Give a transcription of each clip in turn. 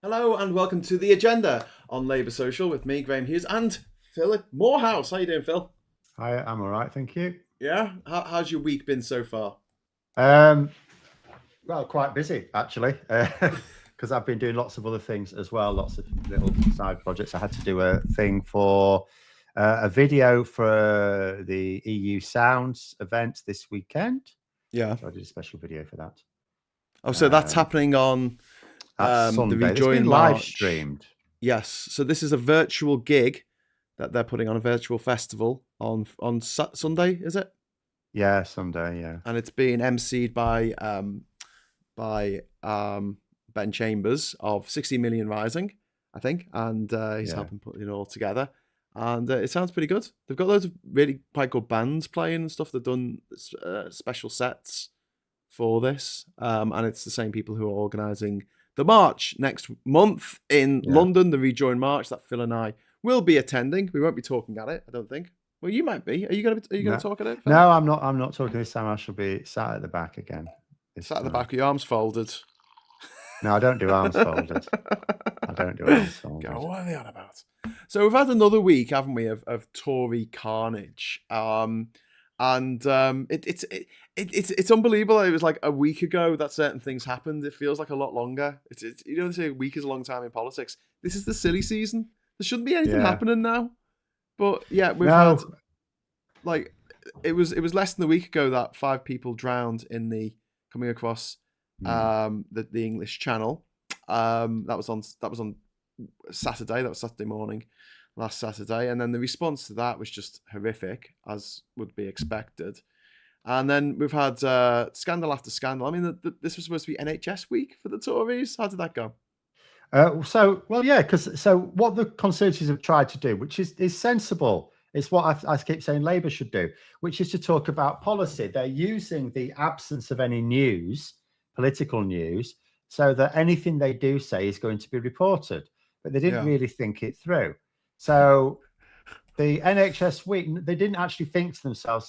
Hello and welcome to The Agenda on Labour Social with me, Graham Hughes, and Philip Moorhouse. How you doing, Phil? Hi, I'm all right, thank you. Yeah? How's your week been so far? Well, quite busy actually, because I've been doing lots of other things as well, lots of little side projects. I had to do a thing for a video for the EU Sounds event this weekend. Yeah. So I did a special video for that. Oh, so that's Um, happening on That's the Sunday. It's Rejoin been live March. streamed. Yes. So this is a virtual gig that they're putting on, a virtual festival on Sunday, is it? Yeah, Sunday. Yeah. And it's being emceed by Ben Chambers of 60 Million Rising, I think, and he's Yeah. helping put it all together. And it sounds pretty good. They've got loads of really quite good bands playing and stuff. They've done special sets for this, and it's the same people who are organising the march next month in Yeah. London, the Rejoin March that Phil and I will be attending. We won't be talking at it, I don't think. Well, you might be. Are you going to talk at it, Phil? No, I'm not. I'm not talking this time. I shall be sat at the back again. Sat at the back with your arms folded. No, I don't do arms folded. I don't do arms folded. God, what are they on about? So we've had another week, haven't we, of Tory carnage, it's unbelievable. It was like a week ago that certain things happened. It feels like a lot longer. It's you know, they say a week is a long time in politics. This is the silly season. There shouldn't be anything happening now. But yeah, we've had like it was less than a week ago that 5 people drowned in the coming across the English Channel. That was on Saturday. That was Saturday morning, last Saturday, and then the response to that was just horrific, as would be expected. And then we've had scandal after scandal. I mean, this was supposed to be NHS week for the Tories. How did that go? Because what the Conservatives have tried to do, which is sensible, is what I keep saying Labour should do, which is to talk about policy. They're using the absence of any news, political news, so that anything they do say is going to be reported. But they didn't really think it through. So the NHS week, they didn't actually think to themselves,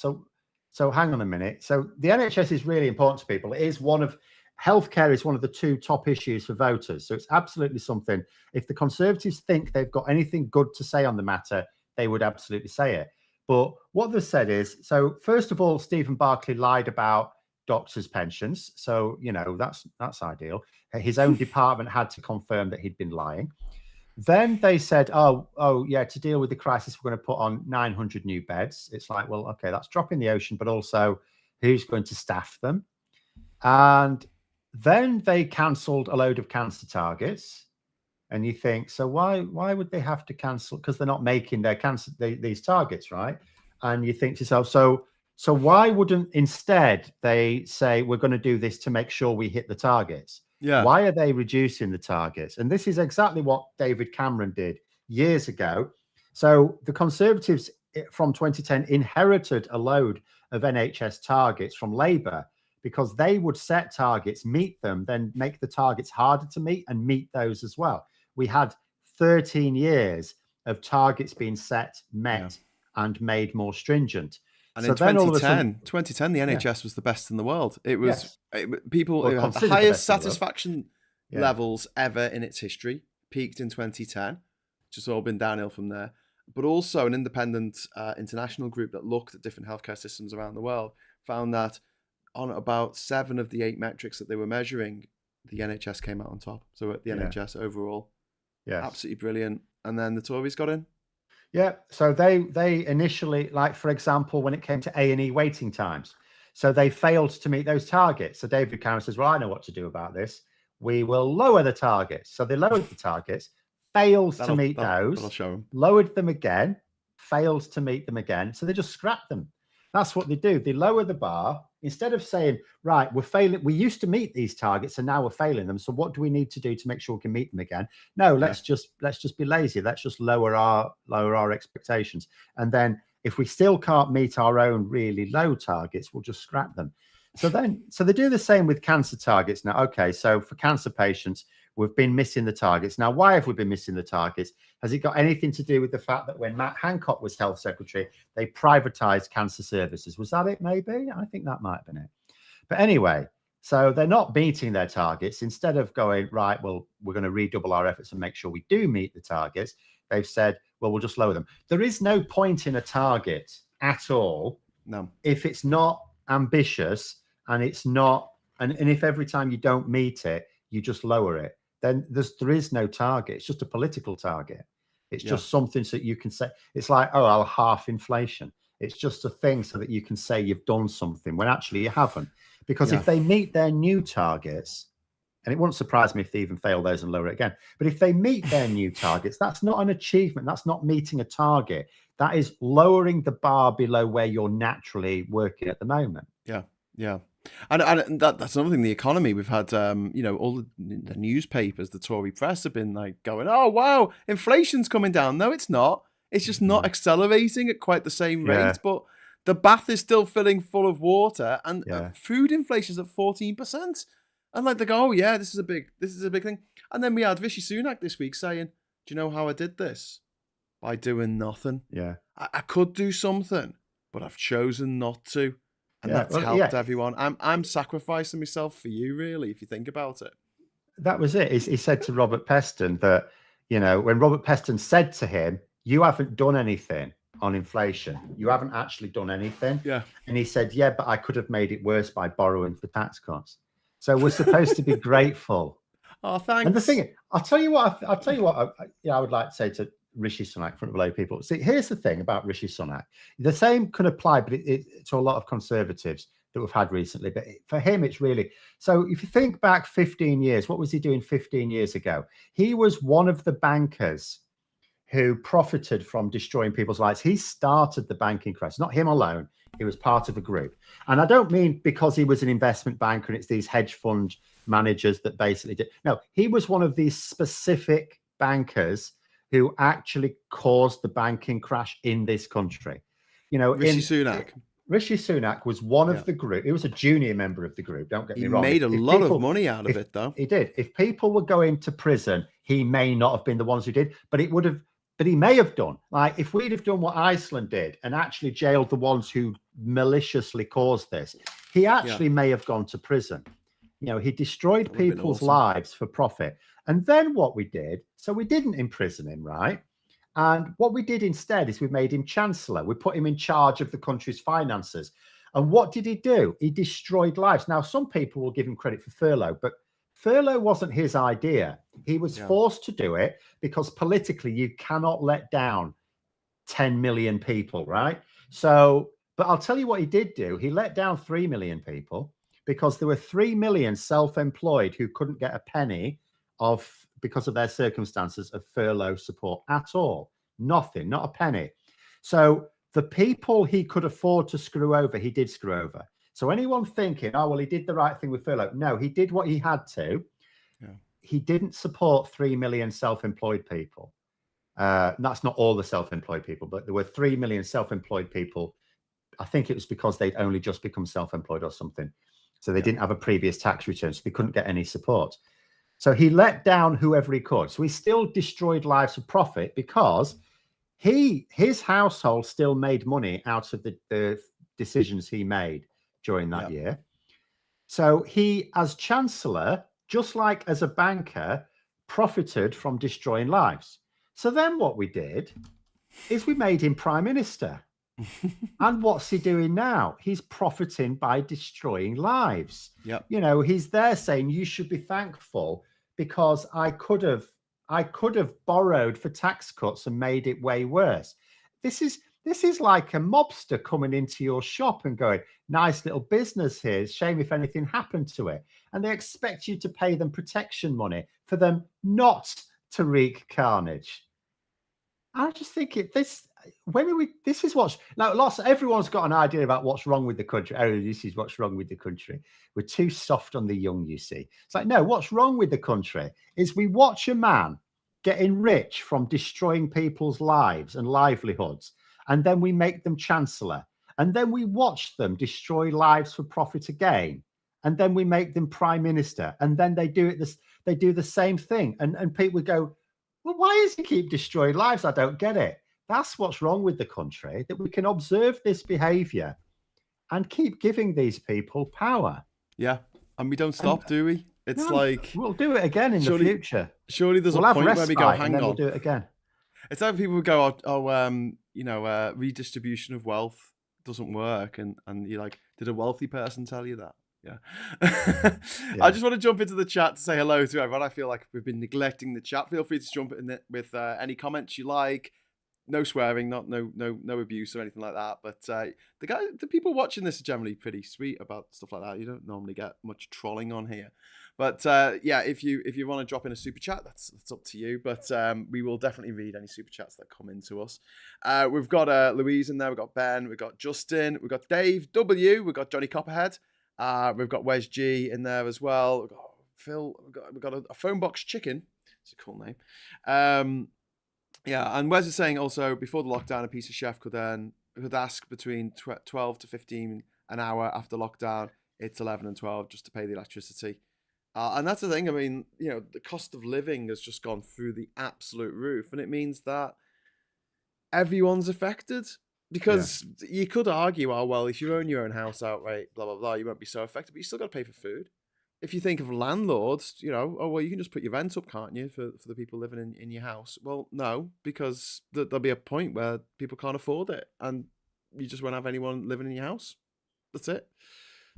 so hang on a minute. So the NHS is really important to people. It is healthcare is one of the 2 top issues for voters. So it's absolutely something. If the Conservatives think they've got anything good to say on the matter, they would absolutely say it. But what they've said is, so first of all, Stephen Barclay lied about doctors' pensions. So, that's ideal. His own department had to confirm that he'd been lying. Then they said, to deal with the crisis, we're going to put on 900 new beds. It's like, well, okay, that's dropping the ocean, but also who's going to staff them? And then they cancelled a load of cancer targets. And you think, so why would they have to cancel? Because they're not making their these targets, right? And you think to yourself, so why wouldn't instead they say we're going to do this to make sure we hit the targets? Yeah. Why are they reducing the targets? And this is exactly what David Cameron did years ago. So the Conservatives from 2010 inherited a load of NHS targets from Labour because they would set targets, meet them, then make the targets harder to meet and meet those as well. We had 13 years of targets being set, met, and made more stringent. And so in 2010, the NHS was the best in the world. It was people who had the highest satisfaction levels ever in its history, peaked in 2010, just all been downhill from there. But also an independent international group that looked at different healthcare systems around the world found that on about 7 of the 8 metrics that they were measuring, the NHS came out on top. So at the NHS overall, absolutely brilliant. And then the Tories got in. Yeah, so they initially, like, for example, when it came to A&E waiting times, so they failed to meet those targets. So David Cameron says, well, I know what to do about this. We will lower the targets. So they lowered the targets, failed to meet those, lowered them again, failed to meet them again. So they just scrapped them. That's what they do. They lower the bar. Instead of saying, right, we're failing, we used to meet these targets and now we're failing them. So what do we need to do to make sure we can meet them again? No, let's just be lazy. Let's just lower our expectations. And then if we still can't meet our own really low targets, we'll just scrap them. So they do the same with cancer targets. Now, okay, so for cancer patients, we've been missing the targets. Now, why have we been missing the targets? Has it got anything to do with the fact that when Matt Hancock was health secretary, they privatized cancer services? Was that it? Maybe. I think that might have been it. But anyway, So they're not meeting their targets. Instead of going, right, well, we're going to redouble our efforts and make sure we do meet the targets, they've said, well, we'll just lower them. There is no point in a target at all if it's not ambitious and it's not, and if every time you don't meet it, you just lower it, then there is no target. It's just a political target. It's just something so that you can say, it's like, oh, I'll half inflation. It's just a thing so that you can say you've done something when actually you haven't. Because if they meet their new targets, and it wouldn't surprise me if they even fail those and lower it again, but if they meet their new targets, that's not an achievement. That's not meeting a target. That is lowering the bar below where you're naturally working at the moment. Yeah, yeah. And that's another thing, the economy. We've had, all the newspapers, the Tory press have been like going, oh, wow, inflation's coming down. No, it's not. It's just not accelerating at quite the same rate. But the bath is still filling full of water, and food inflation's at 14%. And like they go, oh yeah, this is a big thing. And then we had Rishi Sunak this week saying, do you know how I did this? By doing nothing. Yeah. I could do something, but I've chosen not to. And that's helped everyone. I'm sacrificing myself for you, really, if you think about it. That was it. He said to Robert Peston that, when Robert Peston said to him, you haven't done anything on inflation. You haven't actually done anything. Yeah. And he said, yeah, but I could have made it worse by borrowing for tax cuts. So we're supposed to be grateful. Oh, thanks. And the thing, I'll tell you what I would like to say to Rishi Sunak in front of a load of people. See, here's the thing about Rishi Sunak. The same can apply, but to a lot of conservatives that we've had recently. But for him, it's really... So if you think back 15 years, what was he doing 15 years ago? He was one of the bankers who profited from destroying people's lives. He started the banking crisis, not him alone. He was part of a group. And I don't mean because he was an investment banker and it's these hedge fund managers that basically did. No, he was one of these specific bankers who actually caused the banking crash in this country. Rishi Sunak. Rishi Sunak was one of the group. He was a junior member of the group. Don't get me wrong. He made a lot of money out of it, though. He did. If people were going to prison, he may not have been the ones who did, but he may have done. Like if we'd have done what Iceland did and actually jailed the ones who maliciously caused this, he actually may have gone to prison. He destroyed people's lives for profit. And then what we did, so we didn't imprison him, right? And what we did instead is we made him chancellor. We put him in charge of the country's finances. And what did he do? He destroyed lives. Now, some people will give him credit for furlough, but furlough wasn't his idea. He was forced to do it because politically you cannot let down 10 million people, right? So, but I'll tell you what he did do. He let down 3 million people because there were 3 million self-employed who couldn't get a penny because of their circumstances of furlough support at all. Nothing, not a penny. So the people he could afford to screw over, he did screw over. So anyone thinking, oh, well, he did the right thing with furlough. No, he did what he had to. Yeah. He didn't support 3 million self-employed people. That's not all the self-employed people, but there were 3 million self-employed people. I think it was because they'd only just become self-employed or something. So they didn't have a previous tax return, so they couldn't get any support. So he let down whoever he could. So he still destroyed lives for profit because his household still made money out of the decisions he made during that year. So he, as chancellor, just like as a banker, profited from destroying lives. So then what we did is we made him prime minister. And what's he doing now? He's profiting by destroying lives. Yep. He's there saying you should be thankful because I could have borrowed for tax cuts and made it way worse. This is like a mobster coming into your shop and going, nice little business here. It's a shame if anything happened to it. And they expect you to pay them protection money for them not to wreak carnage. I just think everyone's got an idea about what's wrong with the country. Oh, this is what's wrong with the country. We're too soft on the young, you see. It's like, no, what's wrong with the country is we watch a man getting rich from destroying people's lives and livelihoods, and then we make them chancellor, and then we watch them destroy lives for profit again, and then we make them prime minister, and then they do the same thing, and people go, well, why does he keep destroying lives? I don't get it. That's what's wrong with the country, that we can observe this behavior and keep giving these people power. Yeah. And we don't And stop, do we? It's no, like we'll do it again in the surely, future. surely there's a We'll have point where we go, respite and hang then we'll on. do it again. It's like people would go, redistribution of wealth doesn't work, and you're like, did a wealthy person tell you that? Yeah. I just want to jump into the chat to say hello to everyone. I feel like we've been neglecting the chat. Feel free to jump in it with any comments you like. No swearing, no abuse or anything like that. But the people watching this are generally pretty sweet about stuff like that. You don't normally get much trolling on here. But yeah, if you want to drop in a super chat, that's up to you. But we will definitely read any super chats that come into us. We've got Louise in there. We've got Ben. We've got Justin. We've got Dave W. We've got Johnny Copperhead. We've got Wes G in there as well. We've got Phil. We've got a phone box chicken. It's a cool name. Yeah, and Wes is saying also before the lockdown, a piece of chef could ask between 12 to 15 an hour. After lockdown, it's 11 and 12 just to pay the electricity. And that's the thing. I mean, the cost of living has just gone through the absolute roof, and it means that everyone's affected. Because you could argue, oh well, if you own your own house outright, blah blah blah, you won't be so affected, but you still got to pay for food. If you think of landlords, oh well, you can just put your rent up, can't you, for the people living in your house? Well, no, because there'll be a point where people can't afford it, and you just won't have anyone living in your house. That's it.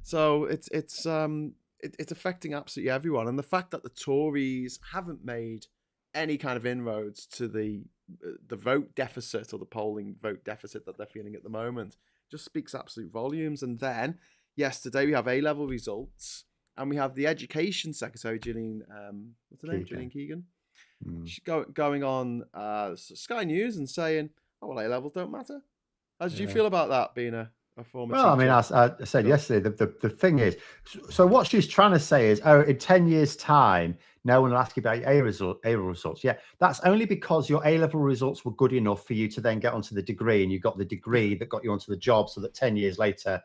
So it's affecting absolutely everyone, and the fact that the Tories haven't made any kind of inroads to the vote deficit or the polling vote deficit that they're feeling at the moment just speaks absolute volumes. And then yesterday we have A-level results. And we have the Education Secretary, Gillian, what's her name? Gillian Keegan. She's going on Sky News and saying, oh, well, A-levels don't matter. How did you feel about that, being a former teacher? I mean, I said yesterday, the thing is, so what she's trying to say is, oh, in 10 years' time, no one will ask you about A-level results. Yeah, that's only because your A-level results were good enough for you to then get onto the degree, and you got the degree that got you onto the job, so that 10 years later,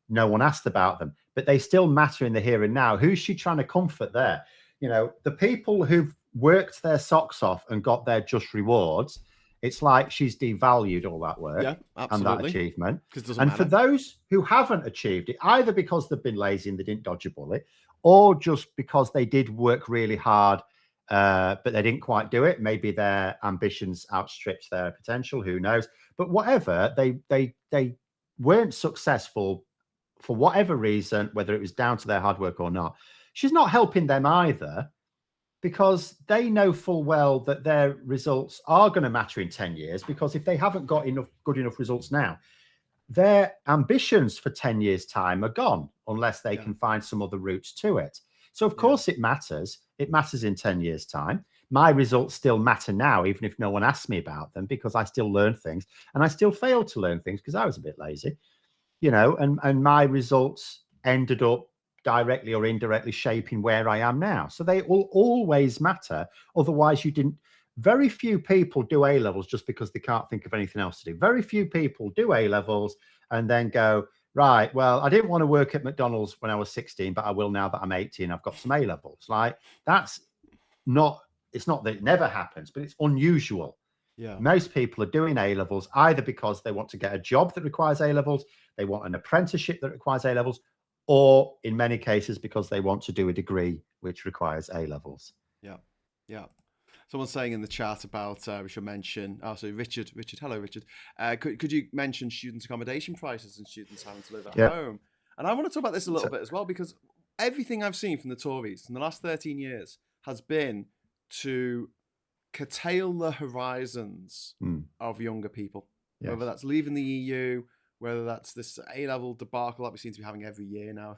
no one asked about them, but they still matter in the here and now. Who's she trying to comfort there? The people who've worked their socks off and got their just rewards, it's like she's devalued all that work and that achievement. And for those who haven't achieved it, either because they've been lazy and they didn't dodge a bullet, or just because they did work really hard, but they didn't quite do it. Maybe their ambitions outstripped their potential, who knows? But whatever, they weren't successful for whatever reason, whether it was down to their hard work or not. She's not helping them either, because they know full well that their results are going to matter in 10 years, because if they haven't got good enough results now, their ambitions for 10 years' time are gone, unless they can find some other routes to it. So, of course, it matters. It matters in 10 years' time. My results still matter now, even if no one asks me about them, because I still learn things, and I still fail to learn things because I was a bit lazy. And my results ended up directly or indirectly shaping where I am now. So they will always matter. Otherwise, very few people do A-levels just because they can't think of anything else to do. Very few people do A-levels and then go, right, well, I didn't want to work at McDonald's when I was 16, but I will now that I'm 18, I've got some A-levels. Like, it's not that it never happens, but it's unusual. Yeah. Most people are doing A-levels either because they want to get a job that requires A-levels, they want an apprenticeship that requires A-levels, or in many cases because they want to do a degree which requires A-levels. Yeah. Someone's saying in the chat about we should mention. Oh, so Richard, hello, Richard. Could you mention student accommodation prices and students having to live at home? And I want to talk about this a little bit as well, because everything I've seen from the Tories in the last 13 years has been to curtail the horizons of younger people, whether that's leaving the EU, whether that's this A-level debacle that we seem to be having every year now.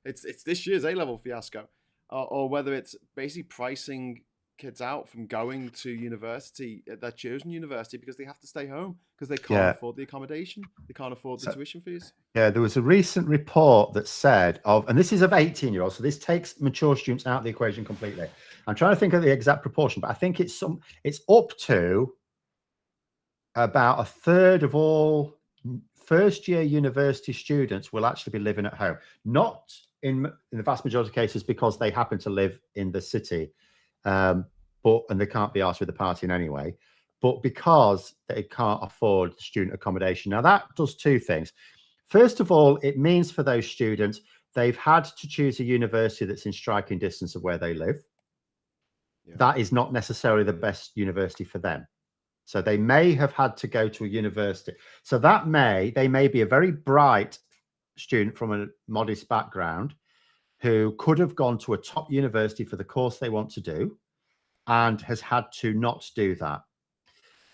it's this year's A-level fiasco, or whether it's basically pricing kids out from going to university, their chosen university, because they have to stay home because they can't afford the accommodation, they can't afford the tuition fees. Yeah, there was a recent report that said and this is of 18-year-olds, so this takes mature students out of the equation completely. I'm trying to think of the exact proportion, but I think it's up to about a third of all first-year university students will actually be living at home. Not in the vast majority of cases because they happen to live in the city, and they can't be asked with the partying anyway, but because they can't afford student accommodation. Now, that does two things. First of all, it means for those students they've had to choose a university that's in striking distance of where they live. Yeah. That is not necessarily the best university for them. So they may have had to go to a university. So they may be a very bright student from a modest background who could have gone to a top university for the course they want to do and has had to not do that.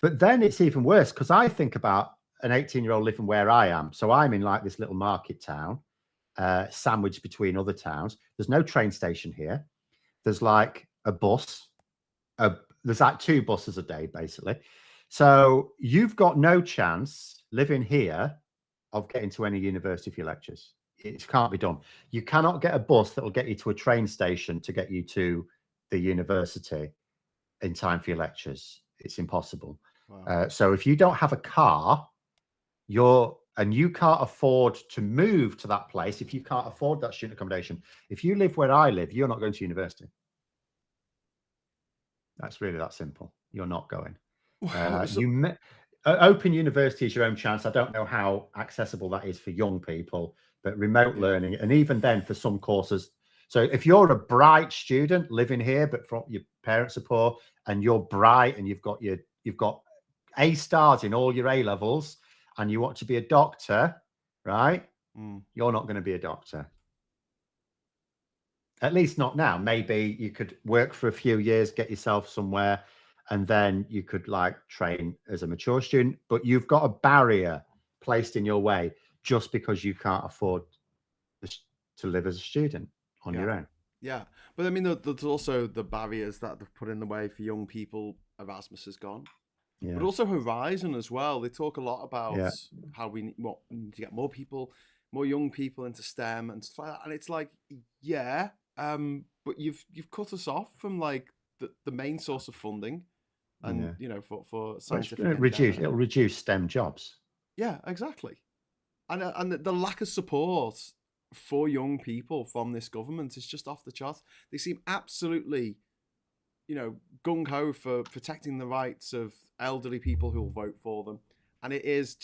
But then it's even worse, because I think about an 18-year-old living where I am. So I'm in like this little market town, sandwiched between other towns. There's no train station here. There's like a bus. There's like 2 buses a day, basically. So you've got no chance living here of getting to any university for your lectures. It can't be done. You cannot get a bus that will get you to a train station to get you to the university in time for your lectures. It's impossible. Wow. So if you don't have a car, and you can't afford to move to that place, if you can't afford that student accommodation, if you live where I live, you're not going to university. That's really that simple. You're not going. Wow, Open university is your own chance. I don't know how accessible that is for young people, but remote learning, and even then for some courses. So if you're a bright student living here, but from your parents are poor, and you're bright and you've got A stars in all your A levels, and you want to be a doctor, right? You're not going to be a doctor. At least not now. Maybe you could work for a few years, get yourself somewhere, and then you could like train as a mature student. But you've got a barrier placed in your way just because you can't afford to live as a student on your own. Yeah, but I mean, there's also the barriers that they've put in the way for young people. Erasmus has gone. Yeah. But also Horizon as well. They talk a lot about Yeah. how we need to get more people, more young people into STEM and stuff like that. And it's like, yeah, but you've cut us off from like the main source of funding, and you know, for scientific it'll reduce STEM jobs. Yeah, exactly. And the lack of support for young people from this government is just off the charts. They seem absolutely, you know, gung-ho for protecting the rights of elderly people who will vote for them. And is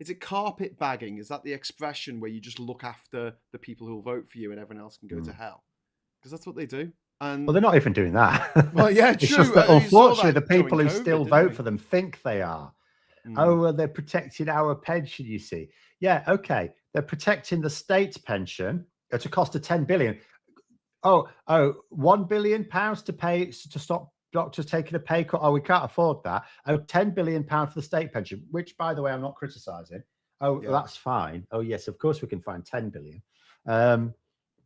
it carpet bagging? Is that the expression where you just look after the people who will vote for you and everyone else can go to hell? Because that's what they do. And well, they're not even doing that. Well, yeah, it's true. just that unfortunately the people who still vote for them think they are. Oh, well, they're protecting our pension, you see. Yeah, okay. They're protecting the state's pension at a cost of 10 billion. Oh, £1 billion to pay to stop doctors taking a pay cut. Oh, we can't afford that. Oh, £10 billion for the state pension, which, by the way, I'm not criticizing. Oh, yeah. That's fine. Oh, yes, of course we can find 10 billion.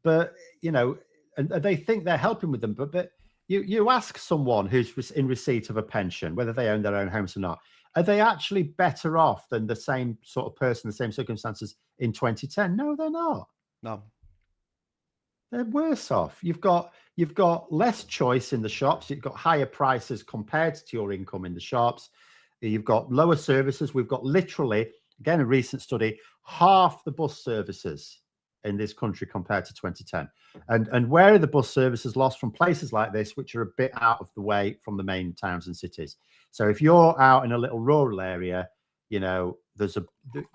But, you know, and they think they're helping with them. But you ask someone who's in receipt of a pension, whether they own their own homes or not, are they actually better off than the same sort of person, the same circumstances in 2010? No, they're not. No. They're worse off. You've got less choice in the shops. You've got higher prices compared to your income in the shops. You've got lower services. We've got literally, again, a recent study, half the bus services in this country compared to 2010. And where are the bus services lost? From places like this, which are a bit out of the way from the main towns and cities. So if you're out in a little rural area, you know, there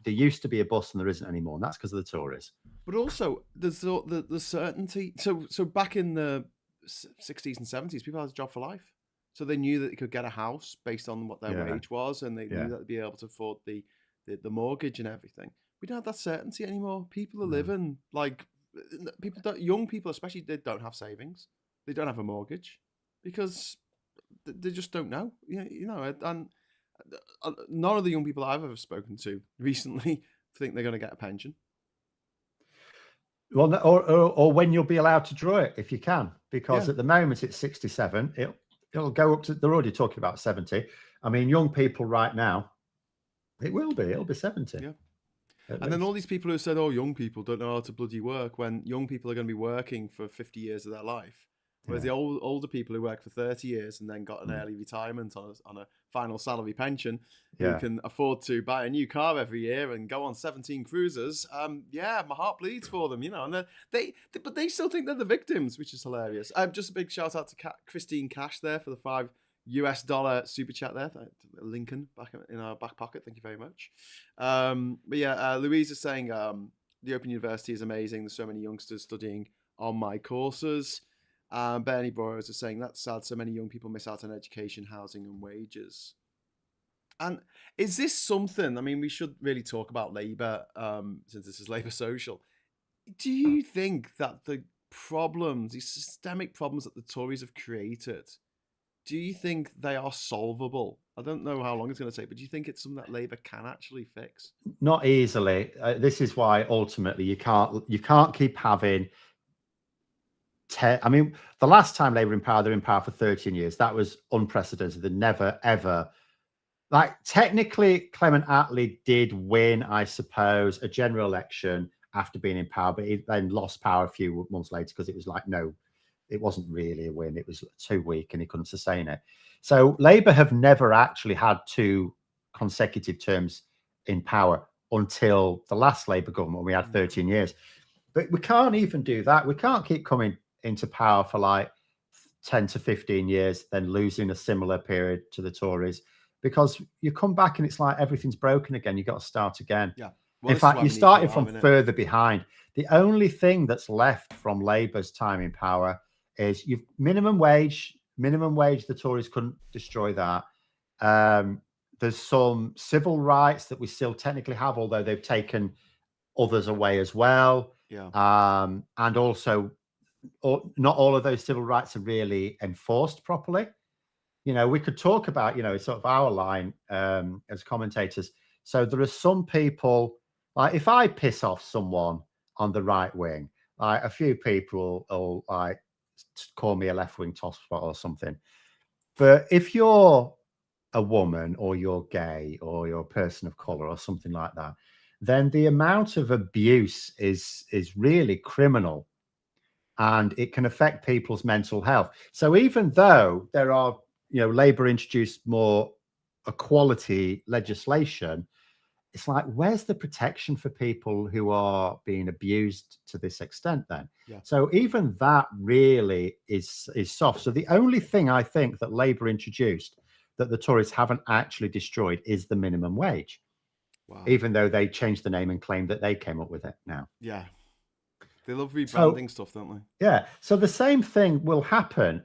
used to be a bus and there isn't anymore, and that's because of the Tories. But also, there's the certainty. So back in the 60s and 70s, people had a job for life. So they knew that they could get a house based on what their wage was, and they knew that they'd be able to afford the mortgage and everything. We don't have that certainty anymore. People are living like young people especially, they don't have savings. They don't have a mortgage because they just don't know. You know, and none of the young people I've ever spoken to recently think they're going to get a pension. Well, or when you'll be allowed to draw it if you can, because at the moment it's 67. It'll go up to, they're already talking about 70. I mean, young people right now, it'll be 70. Yeah. And then all these people who said, oh, young people don't know how to bloody work, when young people are going to be working for 50 years of their life. Whereas the older people who work for 30 years and then got an early retirement on a final salary pension, who can afford to buy a new car every year and go on 17 cruises, my heart bleeds for them, you know. And but they still think they're the victims, which is hilarious. Just a big shout out to Christine Cash there for the $5 super chat there. Lincoln back in our back pocket. Thank you very much. But yeah, Louise is saying the Open University is amazing. There's so many youngsters studying on my courses. Bernie Burrows is saying that's sad. So many young people miss out on education, housing, and wages. And is this something? I mean, we should really talk about Labour since this is Labour Social. Do you think that the problems, these systemic problems that the Tories have created, do you think they are solvable? I don't know how long it's going to take, but do you think it's something that Labour can actually fix? Not easily. This is why ultimately you can't keep having. I mean, the last time Labour in power, they were in power for 13 years. That was unprecedented. They never ever. Like, technically, Clement Attlee did win, I suppose, a general election after being in power, but he then lost power a few months later because it was like, no, it wasn't really a win. It was too weak and he couldn't sustain it. So Labour have never actually had 2 consecutive terms in power until the last Labour government. We had 13 years. But we can't even do that. We can't keep coming into power for like 10 to 15 years, then losing a similar period to the Tories, because you come back and it's like everything's broken again. You've got to start again. Yeah. Well, in fact, you're starting from further behind. The only thing that's left from Labour's time in power is you've minimum wage. The Tories couldn't destroy that. There's some civil rights that we still technically have, although they've taken others away as well. Yeah. And also, not all of those civil rights are really enforced properly. You know, we could talk about, you know, sort of our line as commentators. So there are some people, like if I piss off someone on the right wing, like a few people will like call me a left-wing tosspot or something. But if you're a woman or you're gay or you're a person of color or something like that, then the amount of abuse is really criminal, and it can affect people's mental health. So even though there are, you know, Labour introduced more equality legislation, it's like, where's the protection for people who are being abused to this extent then? Yeah. So even that really is soft. So the only thing I think that Labour introduced that the Tories haven't actually destroyed is the minimum wage. Wow. Even though they changed the name and claimed that they came up with it now. Yeah. They love rebranding stuff, don't they? Yeah. So the same thing will happen.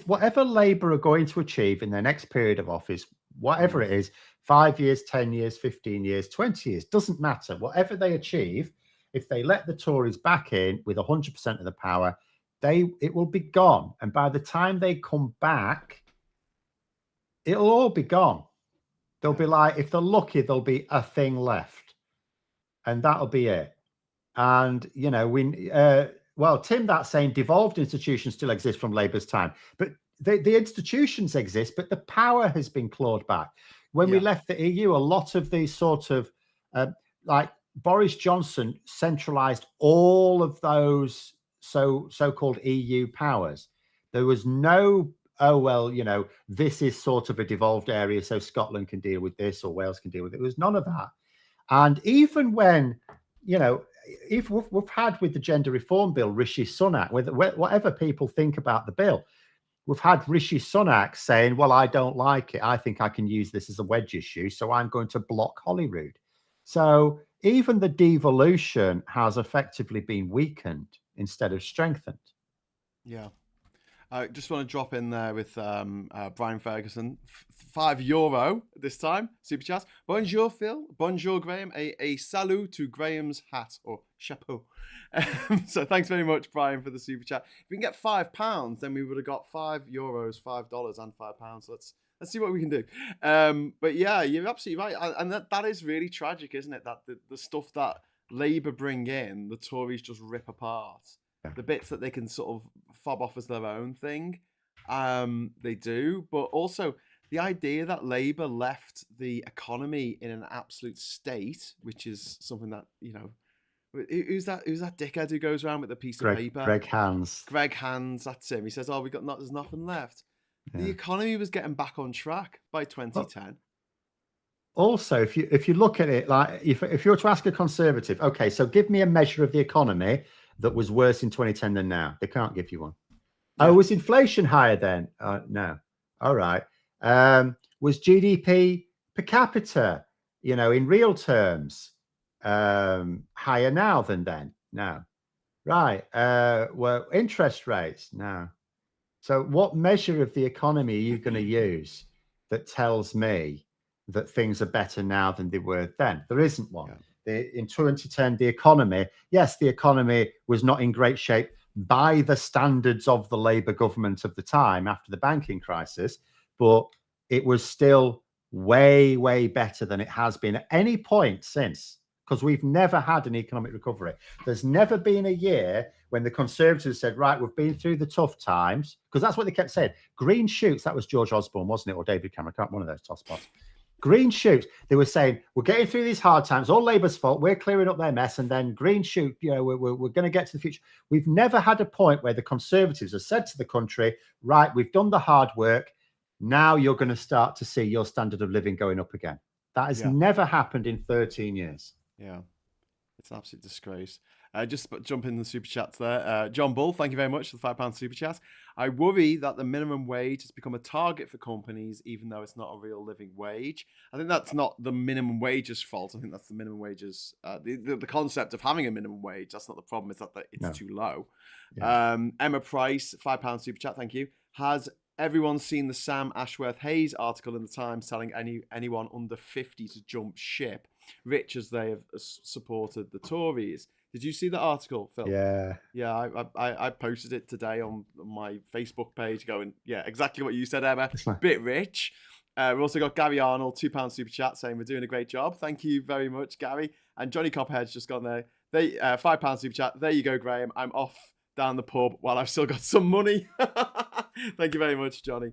Whatever Labour are going to achieve in their next period of office, whatever it is, 5 years, 10 years, 15 years, 20 years, doesn't matter. Whatever they achieve, if they let the Tories back in with 100% of the power, it will be gone. And by the time they come back, it'll all be gone. They'll be like, if they're lucky, there'll be a thing left, and that'll be it. And, you know, well, Tim, that's saying devolved institutions still exist from Labour's time, but the institutions exist, but the power has been clawed back. When we left the EU, a lot of these sort of, like Boris Johnson centralised all of those so-called EU powers. There was no, oh, well, you know, this is sort of a devolved area, so Scotland can deal with this or Wales can deal with it. There was none of that. And even when, you know, if we've had with the gender reform bill, Rishi Sunak, whatever people think about the bill, we've had Rishi Sunak saying, well, I don't like it. I think I can use this as a wedge issue, so I'm going to block Holyrood. So even the devolution has effectively been weakened instead of strengthened. Yeah. I just want to drop in there with Brian Ferguson, €5 this time, super chat. Bonjour, Phil. Bonjour, Graham. A salut to Graham's hat or chapeau. So thanks very much, Brian, for the super chat. If we can get £5, then we would have got €5, $5, and £5. So let's see what we can do. But yeah, you're absolutely right, and that is really tragic, isn't it? That the stuff that Labour bring in, the Tories just rip apart. The bits that they can sort of fob off as their own thing, they do. But also the idea that Labour left the economy in an absolute state, which is something that, you know, who's that dickhead who goes around with a piece of paper? Greg Hands. Greg Hands, that's him. He says, "Oh, there's nothing left." Yeah. The economy was getting back on track by 2010. Also, if you look at it, like if you were to ask a Conservative, okay, so give me a measure of the economy that was worse in 2010 than now. They can't give you one. Yeah. Oh, was inflation higher then? No. All right. Was GDP per capita, you know, in real terms, higher now than then? No. Right. Well, interest rates? No. So what measure of the economy are you going to use that tells me that things are better now than they were then? There isn't one. Yeah. In 2010, the economy, yes, the economy was not in great shape by the standards of the Labour government of the time after the banking crisis, but it was still way, way better than it has been at any point since, because we've never had an economic recovery. There's never been a year when the Conservatives said, right, we've been through the tough times, because that's what they kept saying. Green shoots, that was George Osborne, wasn't it? Or David Cameron, one of those tosspots. Green shoots, they were saying, we're getting through these hard times, all Labour's fault, we're clearing up their mess, and then green shoot, we're going to get to the future. We've never had a point where the Conservatives have said to the country, right, we've done the hard work, now you're going to start to see your standard of living going up again. That has never happened in 13 years. Yeah. It's an absolute disgrace. Just jump in the super chats there. John Bull, thank you very much for the £5 super chat. I worry that the minimum wage has become a target for companies, even though it's not a real living wage. I think that's not the minimum wage's fault. I think that's the minimum wage's, the concept of having a minimum wage. That's not the problem. It's that it's too low. Yeah. Emma Price, £5 super chat, thank you. Has everyone seen the Sam Ashworth Hayes article in the Times telling anyone under 50 to jump ship? Rich as they have supported the Tories. Did you see the article, Phil? Yeah. Yeah, I posted it today on my Facebook page going, yeah, exactly what you said, Emma. Bit rich. We've also got Gary Arnold, £2 super chat saying we're doing a great job. Thank you very much, Gary. And Johnny Copperhead's just gone there. £5 super chat. There you go, Graham. I'm off down the pub while I've still got some money. Thank you very much, Johnny.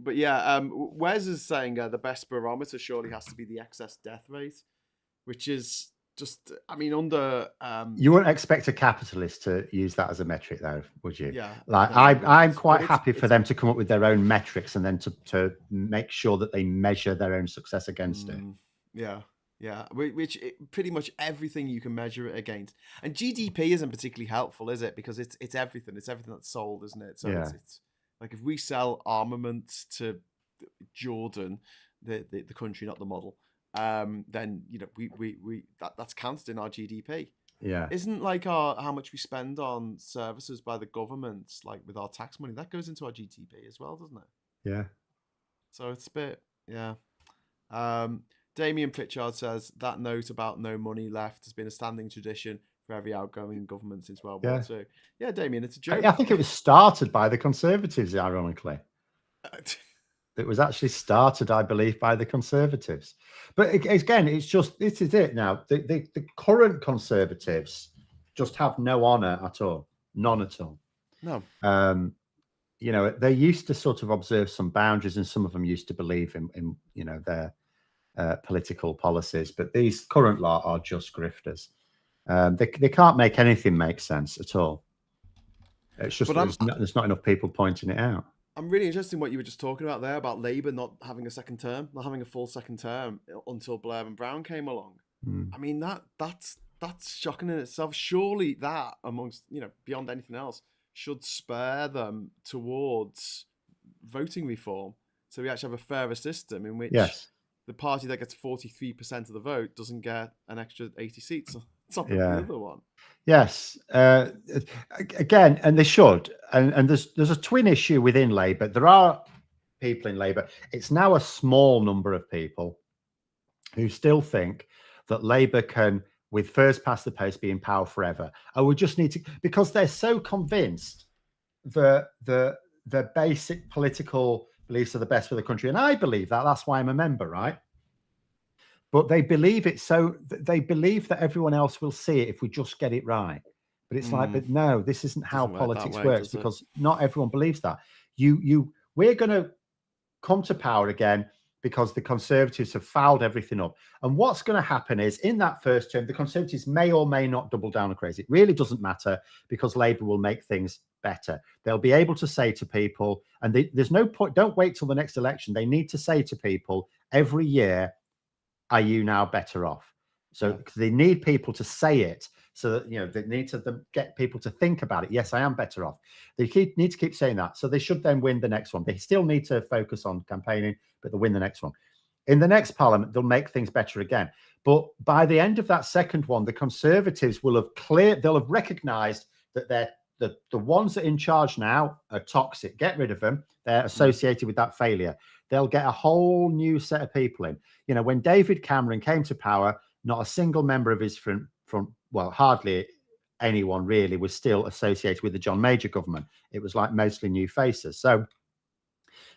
But yeah, Wes is saying the best barometer surely has to be the excess death rate, which is just, I mean, under... You wouldn't expect a capitalist to use that as a metric, though, would you? Yeah. Like, I'm quite happy for them to come up with their own metrics and then to make sure that they measure their own success against it. Yeah. Yeah, which pretty much everything you can measure it against. And GDP isn't particularly helpful, is it? Because it's everything. It's everything that's sold, isn't it? So yeah. It's like if we sell armaments to Jordan, the country, not the model, then that's counted in our GDP. Yeah. Isn't like how much we spend on services by the government, like with our tax money, that goes into our GDP as well, doesn't it? Yeah. So it's a bit, yeah. Damien Pritchard says that note about no money left has been a standing tradition for every outgoing government since World War II. Yeah, Damien, it's a joke. I think it was started by the Conservatives, ironically. It was actually started, I believe, by the Conservatives. But again, it's just, this is it now. The current Conservatives just have no honour at all. None at all. No. They used to sort of observe some boundaries, and some of them used to believe in their political policies, but these current lot are just grifters. They can't make anything make sense at all. It's just there's not enough people pointing it out. I'm really interested in what you were just talking about there about Labour not having a second term, not having a full second term until Blair and Brown came along. I mean that's shocking in itself. Surely that, amongst beyond anything else, should spur them towards voting reform, so we actually have a fairer system in which the party that gets 43% of the vote doesn't get an extra 80 seats on top of the other one. Yes. Again, and they should. And there's a twin issue within Labour. There are people in Labour. It's now a small number of people who still think that Labour can, with first past the post, be in power forever. And we just need to, because they're so convinced that the basic political beliefs are the best for the country. And I believe that. That's why I'm a member, right? But they believe it, so they believe that everyone else will see it if we just get it right. But it's like, but no, this isn't how politics works, because not everyone believes that. We're going to come to power again because the Conservatives have fouled everything up. And what's going to happen is, in that first term, the Conservatives may or may not double down on crazy. It really doesn't matter, because Labour will make things better. They'll be able to say to people, and there's no point, don't wait till the next election. They need to say to people every year, are you now better off? So they need people to say it, so that, they need to get people to think about it. Yes, I am better off. They need to keep saying that. So they should then win the next one. They still need to focus on campaigning, but they'll win the next one. In the next parliament, they'll make things better again. But by the end of that second one, the Conservatives will have they'll have recognised that they're the ones that are in charge now are toxic. Get rid of them. They're associated with that failure. They'll get a whole new set of people in. You know, when David Cameron came to power, not a single member of his from well, hardly anyone really was still associated with the John Major government. It was like mostly new faces. So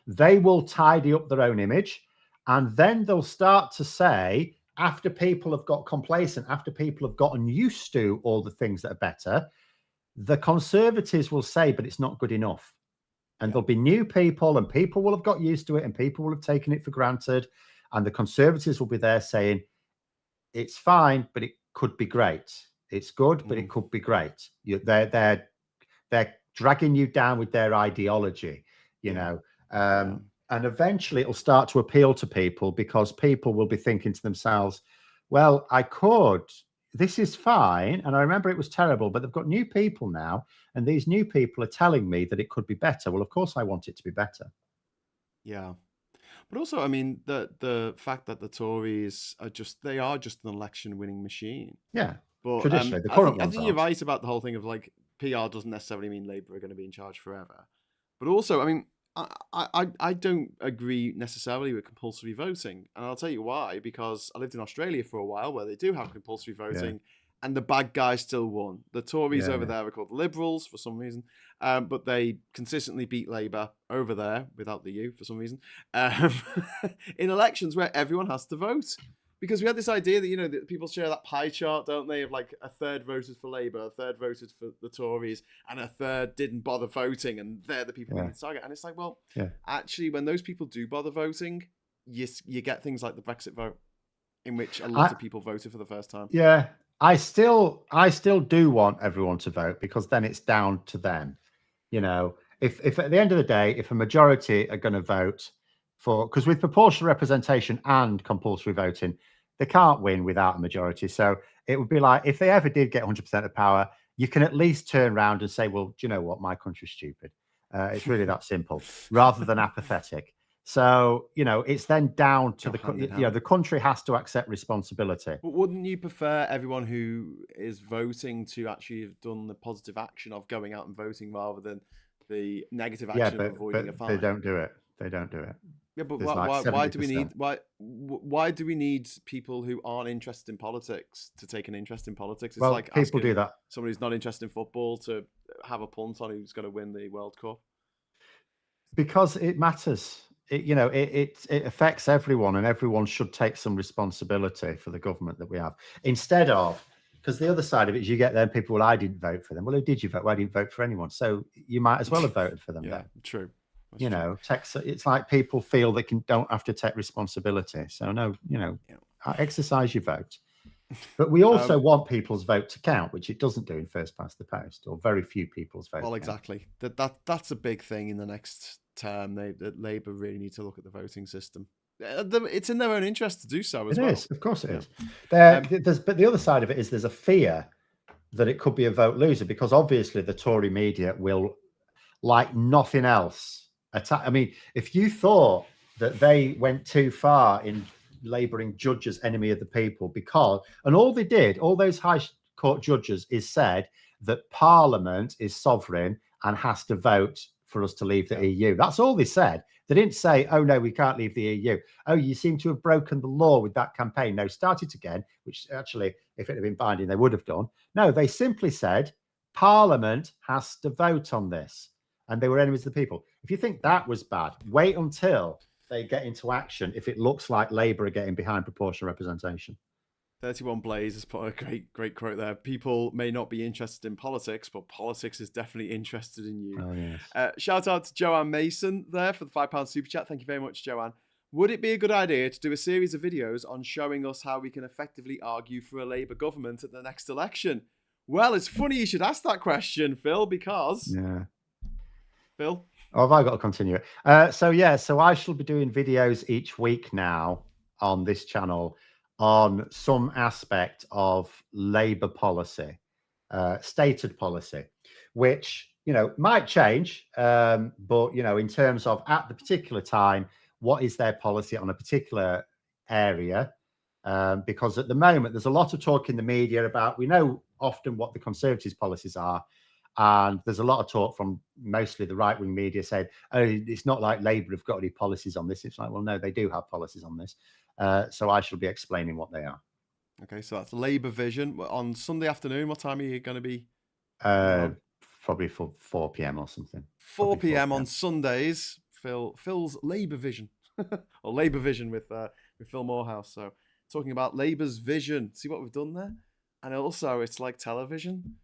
they will tidy up their own image, and then they'll start to say, after people have got complacent, after people have gotten used to all the things that are better, the Conservatives will say, but it's not good enough. And there'll be new people, and people will have got used to it, and people will have taken it for granted. And the Conservatives will be there saying, it's fine, but it could be great. It's good, but it could be great. They're dragging you down with their ideology, you know. And eventually it'll start to appeal to people, because people will be thinking to themselves, well, this is fine. And I remember it was terrible, but they've got new people now. And these new people are telling me that it could be better. Well, of course I want it to be better. Yeah. But also, I mean, the fact that the Tories are they are just an election winning machine. Yeah. But traditionally, the current I ones think you're right about the whole thing of like PR doesn't necessarily mean Labour are going to be in charge forever. But also, I mean, I don't agree necessarily with compulsory voting, and I'll tell you why. Because I lived in Australia for a while, where they do have compulsory voting, and the bad guys still won. The Tories over there are called Liberals for some reason, but they consistently beat Labour over there without the U for some reason in elections where everyone has to vote. Because we had this idea that, you know, that people share that pie chart, don't they, of like a third voted for Labour, a third voted for the Tories, and a third didn't bother voting, and they're the people we need to target. And it's like, well, actually, when those people do bother voting, you get things like the Brexit vote, in which a lot of people voted for the first time. Yeah, I still do want everyone to vote, because then it's down to them. You know, if at the end of the day, if a majority are going to vote for, because with proportional representation and compulsory voting, they can't win without a majority. So it would be like, if they ever did get 100% of power, you can at least turn around and say, well, do you know what? My country's stupid. It's really that simple, rather than apathetic. So, you know, it's then down to the country has to accept responsibility. But wouldn't you prefer everyone who is voting to actually have done the positive action of going out and voting, rather than the negative action of avoiding a fine? They don't do it. They don't do it. Yeah, but why do we need people who aren't interested in politics to take an interest in politics? It's like people do that. Somebody who's not interested in football to have a punt on who's going to win the World Cup. Because it matters. It affects everyone, and everyone should take some responsibility for the government that we have. Instead of, because the other side of it is you get them people, well, I didn't vote for them. Well, who did you vote? Well, I didn't vote for anyone. So you might as well have voted for them. Yeah, true. It's like people feel they don't have to take responsibility. So no, exercise your vote. But we also want people's vote to count, which it doesn't do in first past the post, or very few people's vote. Well, exactly. That's a big thing in the next term. Labour really need to look at the voting system. It's in their own interest to do so as well. It is, of course it is. But the other side of it is there's a fear that it could be a vote loser, because obviously the Tory media will, like nothing else, attack. I mean, if you thought that they went too far in labouring judges enemy of the people, and all they did, all those high court judges, is said that Parliament is sovereign and has to vote for us to leave the EU. That's all they said. They didn't say, oh no, we can't leave the EU. Oh, you seem to have broken the law with that campaign. No, start it again, which actually, if it had been binding, they would have done. No, they simply said, Parliament has to vote on this. And they were enemies of the people. If you think that was bad, wait until they get into action if it looks like Labour are getting behind proportional representation. 31 Blaze has put a great quote there. People may not be interested in politics, but politics is definitely interested in you. Oh, yes. Shout out to Joanne Mason there for the £5 super chat. Thank you very much, Joanne. Would it be a good idea to do a series of videos on showing us how we can effectively argue for a Labour government at the next election? Well, it's funny you should ask that question, Phil, because... Yeah. Phil? Oh, have I got to continue it? So I shall be doing videos each week now on this channel on some aspect of Labour policy, stated policy, which, might change. But, in terms of at the particular time, what is their policy on a particular, area, because at the moment there's a lot of talk in the media about, we know often what the Conservatives' policies are, and there's a lot of talk from mostly the right-wing media saying, oh, it's not like Labour have got any policies on this. It's like, well, no, they do have policies on this. So I shall be explaining what they are. Okay, so that's Labour Vision. On Sunday afternoon, what time are you going to be? Probably for 4 p.m. or something. 4 p.m. on Sundays, Phil's Labour Vision. Or Labour Vision with Phil Moorhouse. So talking about Labour's vision. See what we've done there? And also, it's like television.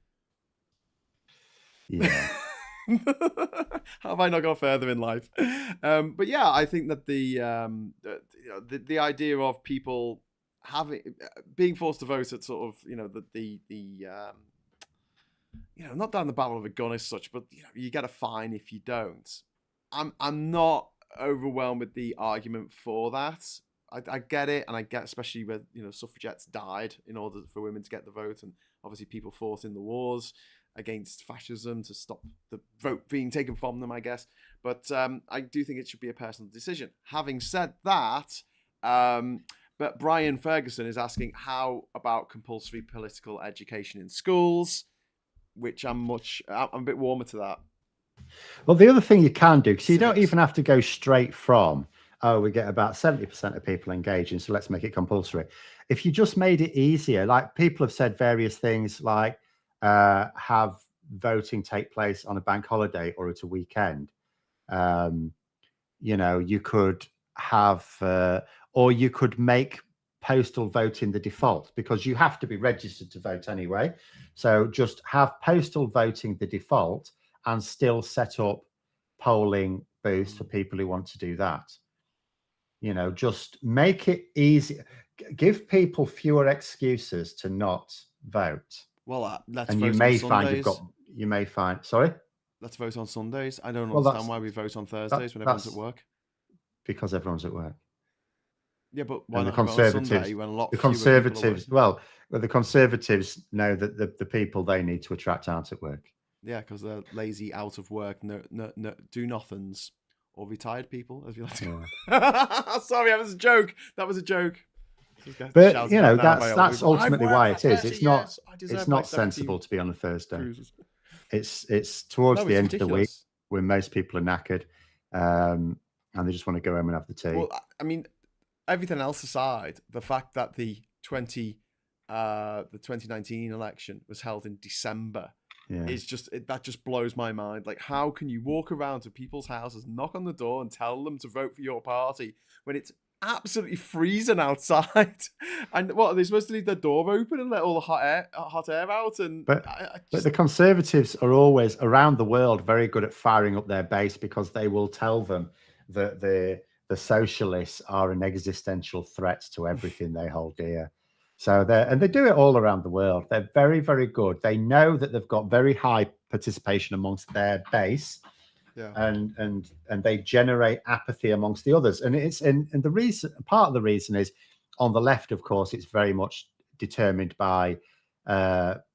Yeah. How have I not got further in life? But yeah, I think that the idea of people being forced to vote at sort of not down the barrel of a gun as such, but you get a fine if you don't. I'm not overwhelmed with the argument for that. I get it, and I get especially where suffragettes died in order for women to get the vote, and obviously people fought in the wars against fascism to stop the vote being taken from them, I guess. But I do think it should be a personal decision. Having said that, but Brian Ferguson is asking, how about compulsory political education in schools? Which I'm a bit warmer to that. Well, the other thing you can do, because you don't even have to go straight from, oh, we get about 70% of people engaging, so let's make it compulsory. If you just made it easier, like people have said various things like have voting take place on a bank holiday or at a weekend. You could have, or you could make postal voting the default, because you have to be registered to vote anyway. So just have postal voting the default and still set up polling booths for people who want to do that. Just make it easy. Give people fewer excuses to not vote. Well, let's and vote you may on find Sundays. Sorry? Let's vote on Sundays. I don't understand why we vote on Thursdays when everyone's at work. Because everyone's at work. Yeah, but why and not the Conservatives, on Sunday when a lot the Conservatives, well, the Conservatives know that the people they need to attract aren't at work. Yeah, because they're lazy, out of work, no, do nothings, or retired people, as we like to call it. Sorry, that was a joke. But that's ultimately why it is. It's not sensible to be on a Thursday. Cruises. It's towards the end of the week when most people are knackered, and they just want to go home and have the tea. Well, I mean, everything else aside, the fact that the 2019 election was held in December is that just blows my mind. Like, how can you walk around to people's houses, knock on the door, and tell them to vote for your party when it's absolutely freezing outside? And what, are they supposed to leave their door open and let all the hot air out? And but the Conservatives are always around the world very good at firing up their base, because they will tell them that the socialists are an existential threat to everything they hold dear. So they do it all around the world. They're very, very good. They know that they've got very high participation amongst their base, and they generate apathy amongst the others. And the reason, part of the reason is, on the left, of course, it's very much determined by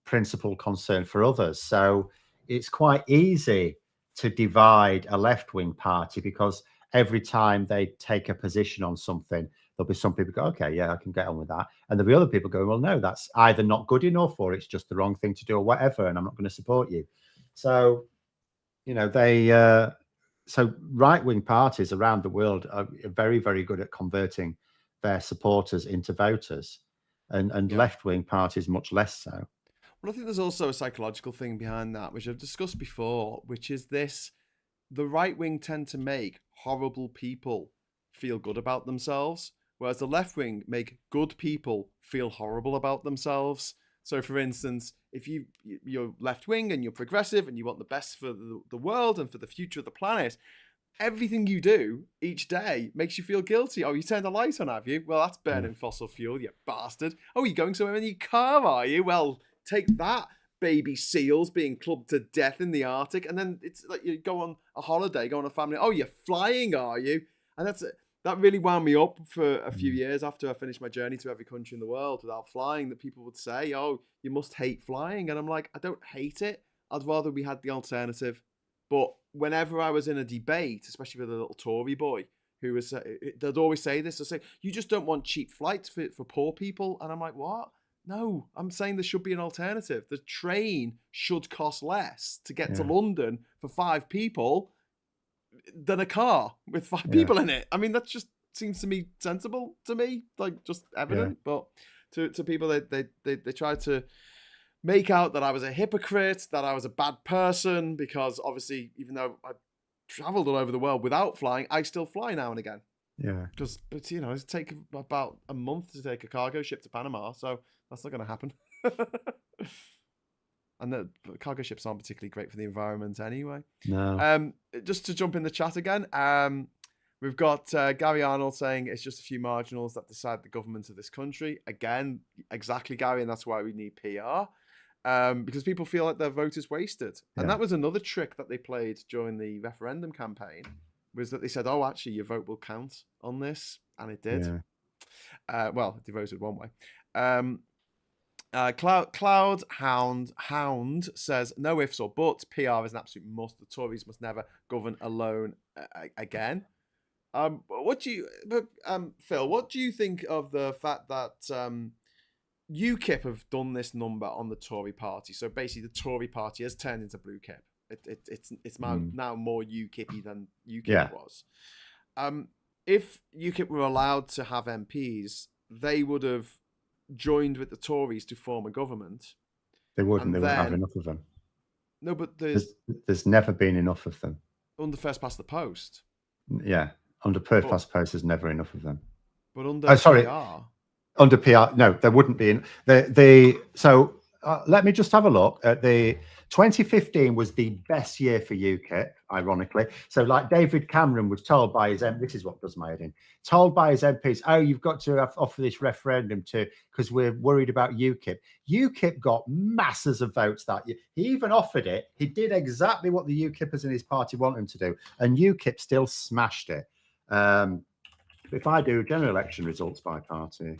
principled concern for others. So it's quite easy to divide a left-wing party, because every time they take a position on something, there'll be some people go, okay, yeah, I can get on with that. And there'll be other people going, well, no, that's either not good enough, or it's just the wrong thing to do, or whatever, and I'm not going to support you. So, so right-wing parties around the world are very, very good at converting their supporters into voters, and left-wing parties much less so. Well, I think there's also a psychological thing behind that, which I've discussed before, which is this: the right wing tend to make horrible people feel good about themselves, whereas the left wing make good people feel horrible about themselves. So, for instance, if you're left wing and you're progressive and you want the best for the world and for the future of the planet, everything you do each day makes you feel guilty. Oh, you turned a light on, have you? Well, that's burning fossil fuel, you bastard. Oh, you're going somewhere in your car, are you? Well, take that, baby seals being clubbed to death in the Arctic. And then it's like you go on a holiday, go on a family. Oh, you're flying, are you? And that really wound me up for a few years after I finished my journey to every country in the world without flying, that people would say, oh, you must hate flying. And I'm like, I don't hate it. I'd rather we had the alternative. But whenever I was in a debate, especially with a little Tory boy who was they'd always say this. They'll say, "You just don't want cheap flights for poor people," and I'm like, "What? No, I'm saying there should be an alternative. The train should cost less to get to London for 5 people than a car with 5 people in it. I mean, that just seems to me sensible to me, like just evident. But to people, they tried to make out that I was a hypocrite, that I was a bad person, because obviously, even though I traveled all over the world without flying, I still fly now and again. Yeah. Because, but you know, it's taken about a month to take a cargo ship to Panama, so that's not going to happen. And the cargo ships aren't particularly great for the environment anyway. No. Just to jump in the chat again, we've got Gary Arnold saying it's just a few marginals that decide the government of this country. Again, exactly, Gary, and that's why we need PR. Because people feel like their vote is wasted. And that was another trick that they played during the referendum campaign, was that they said, oh, actually, your vote will count on this. And it did. Well, they voted one way. Cloud Hound says, no ifs or buts. PR is an absolute must. The Tories must never govern alone again. Phil, what do you think of the fact that UKIP have done this number on the Tory party? So basically, the Tory party has turned into Blue Kip. It's now more UKIP-y than UKIP was. If UKIP were allowed to have MPs, they would have joined with the Tories to form a government. They wouldn't. They wouldn't have enough of them. No, but there's never been enough of them. Under first past the post. Yeah, under first past the post, there's never enough of them. But under PR. Under PR, no, there wouldn't be. So let me just have a look at the 2015 was the best year for UKIP, ironically. So like David Cameron was told by his this is what does my head in, told by his MPs, oh, you've got to offer this referendum because we're worried about UKIP. UKIP got masses of votes that year. He even offered it. He did exactly what the UKIPers in his party want him to do, and UKIP still smashed it. If I do general election results by party,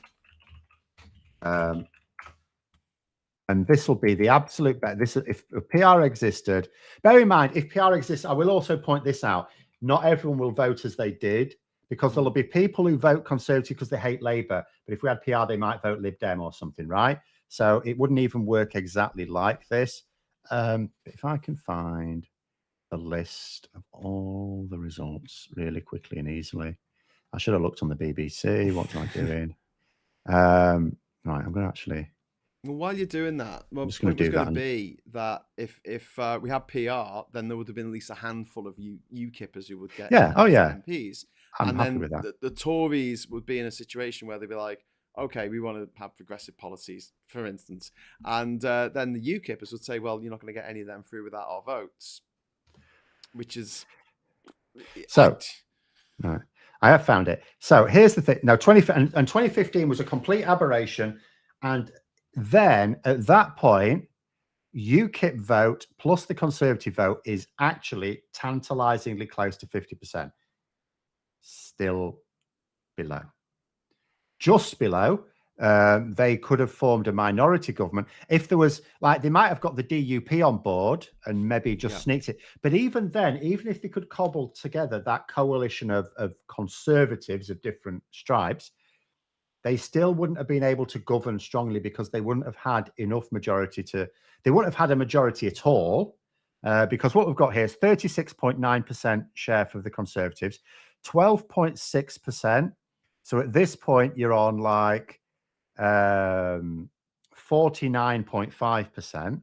and this will be the absolute best. This, if PR existed, bear in mind, if PR exists, I will also point this out. Not everyone will vote as they did, because there'll be people who vote Conservative because they hate Labour. But if we had PR, they might vote Lib Dem or something, right? So it wouldn't even work exactly like this. If I can find a list of all the results really quickly and easily. I should have looked on the BBC. What am I doing? Right, I'm going to actually... Well, while you're doing that, my point was going to be that if we had PR, then there would have been at least a handful of UKIPers who would get MPs. I'm happy with that. The Tories would be in a situation where they'd be like, okay, we want to have progressive policies, for instance. And then the UKIPers would say, well, you're not going to get any of them through without our votes, which is... So, right. I have found it. So here's the thing. Now, 2015 was a complete aberration. And then at that point, UKIP vote plus the Conservative vote is actually tantalizingly close to 50%. Still below. Just below. They could have formed a minority government. If there was, like, they might have got the DUP on board and maybe just sneaked it. But even then, even if they could cobble together that coalition of Conservatives of different stripes, they still wouldn't have been able to govern strongly, because they wouldn't have had enough majority they wouldn't have had a majority at all, because what we've got here is 36.9% share for the Conservatives, 12.6%. So at this point, you're on like 49.5%.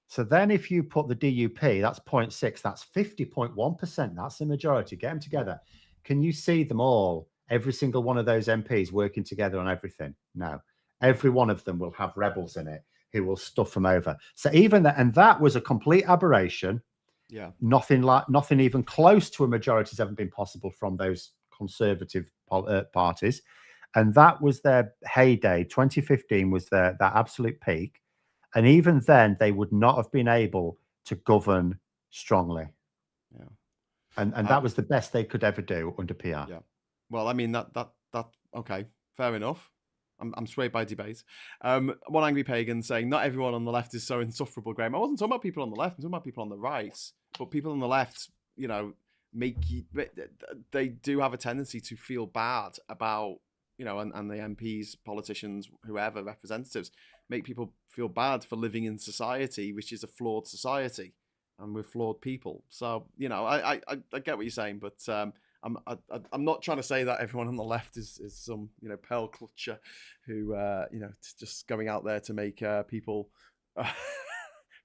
So then if you put the DUP, that's 0.6, that's 50.1%. That's the majority. Get them together. Can you see them all? Every single one of those MPs working together on everything? No. Every one of them will have rebels in it who will stuff them over. So even that, and that was a complete aberration. Yeah. Nothing even close to a majority has ever been possible from those Conservative parties. And that was their heyday. 2015 was that absolute peak. And even then, they would not have been able to govern strongly. Yeah. And that was the best they could ever do under PR. Yeah. Well, I mean, that okay, fair enough. I'm swayed by debate. One angry pagan saying, not everyone on the left is so insufferable, Graham. I wasn't talking about people on the left. I'm talking about people on the right. But people on the left, you know, they do have a tendency to feel bad about, and the MPs, politicians, whoever, representatives, make people feel bad for living in society, which is a flawed society, and we're flawed people. So, I get what you're saying, but I'm not trying to say that everyone on the left is some pearl clutcher who just going out there to make people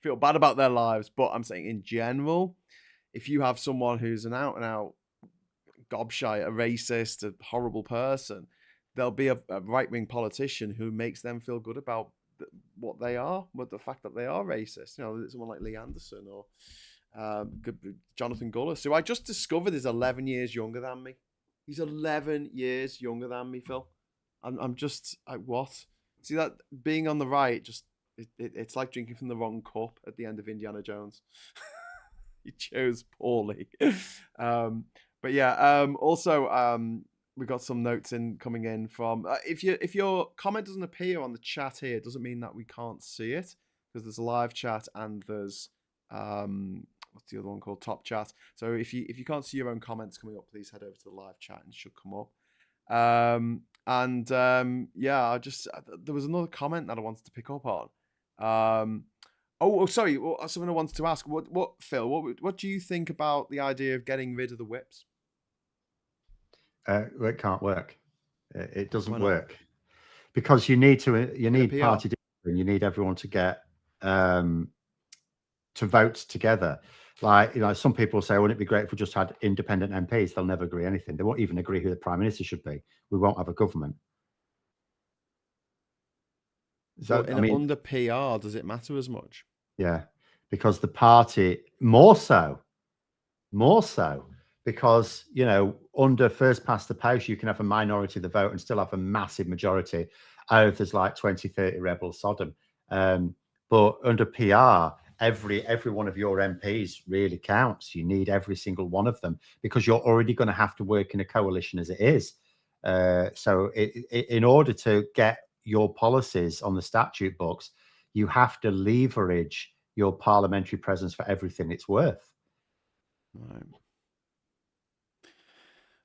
feel bad about their lives. But I'm saying in general, if you have someone who's an out and out gobshite, a racist, a horrible person, there'll be a right wing politician who makes them feel good about what they are, with the fact that they are racist. Someone like Lee Anderson or Jonathan Gullis, who I just discovered is 11 years younger than me. He's 11 years younger than me, Phil. I'm just like, what? See, that being on the right, it's like drinking from the wrong cup at the end of Indiana Jones. He chose poorly. But yeah, also we got some notes coming in from if your comment doesn't appear on the chat here, it doesn't mean that we can't see it, because there's a live chat and there's what's the other one called, top chat. So if you can't see your own comments coming up, please head over to the live chat and it should come up. Yeah, there was another comment that I wanted to pick up on. Sorry. Well, something I wanted to ask. What Phil? What do you think about the idea of getting rid of the whips? It can't work. It doesn't work, because you need party discipline. You need everyone to get to vote together. Like, some people say, wouldn't it be great if we just had independent MPs? They'll never agree anything. They won't even agree who the prime minister should be. We won't have a government. So, under PR, does it matter as much? Yeah, because the party more so, because under first past the post, you can have a minority of the vote and still have a massive majority. There's like 20, 30 rebel Sodom. But under PR, every one of your MPs really counts. You need every single one of them, because you're already going to have to work in a coalition as it is. So in order to get your policies on the statute books, you have to leverage your parliamentary presence for everything it's worth. Right.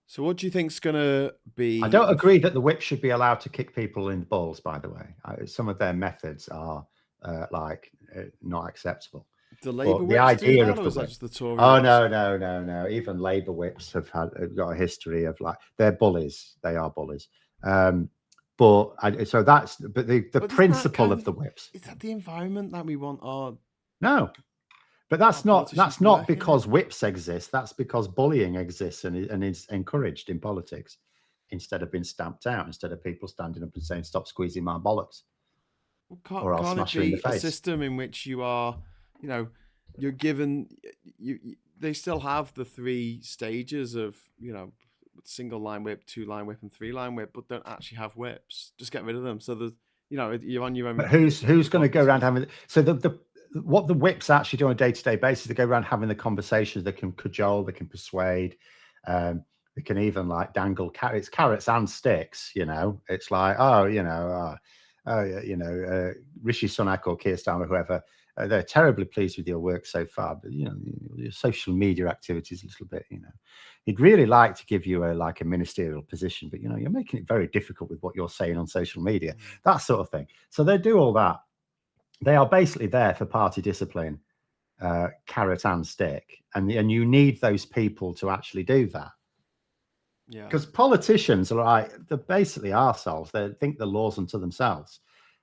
So what do you think's going to be... I don't agree that the whip should be allowed to kick people in the balls, by the way. Some of their methods are not acceptable. The Labour whips do that, or is that just the Tory whips? Oh, no. Even Labour whips have got a history of, like, they're bullies. They are bullies. The principle of the whips. Is that the environment that we want? No. But that's not because whips exist. That's because bullying exists and is encouraged in politics, instead of being stamped out, instead of people standing up and saying, "Stop squeezing my bollocks." Or I'll smash you in the face. A system in which you are, you're given, they still have the 3 stages of, single line whip, 2-line whip, and 3-line whip, but don't actually have whips. Just get rid of them. So there's, you're on your own. But who's going to go around having? So what the whips actually do on a day-to-day basis, they go around having the conversations. They can cajole, they can persuade, they can even like dangle carrots and sticks. It's like, Rishi Sunak or Keir Starmer, whoever, they're terribly pleased with your work so far, but your social media activity is a little bit, he'd really like to give you a ministerial position, but you're making it very difficult with what you're saying on social media, that sort of thing. So they do all that. They are basically there for party discipline, carrot and stick, and you need those people to actually do that. Yeah, because politicians they're basically arseholes. They think the laws unto themselves,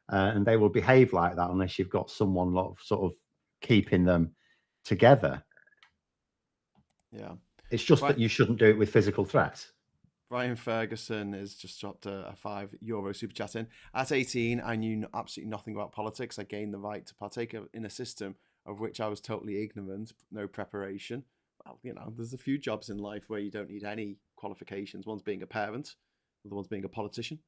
and they will behave like that unless you've got someone sort of keeping them together. Yeah, it's just that you shouldn't do it with physical threats. Brian Ferguson has just dropped a €5 super chat in. At 18, I knew absolutely nothing about politics. I gained the right to partake in a system of which I was totally ignorant, no preparation. Well, there's a few jobs in life where you don't need any qualifications. One's being a parent, the other one's being a politician.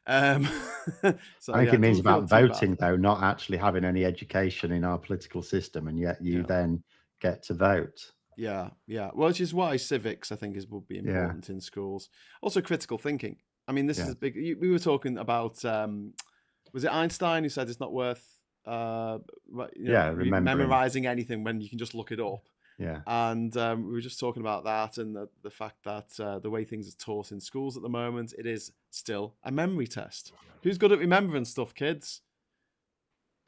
So I think it means about voting, though, not actually having any education in our political system, and yet you then get to vote. Yeah. Well, which is why civics, I think, would be important in schools. Also, critical thinking. I mean, this is a big. We were talking about. Was it Einstein who said it's not worth, memorizing anything when you can just look it up? Yeah. And we were just talking about that and the fact that the way things are taught in schools at the moment, it is still a memory test. Who's good at remembering stuff, kids?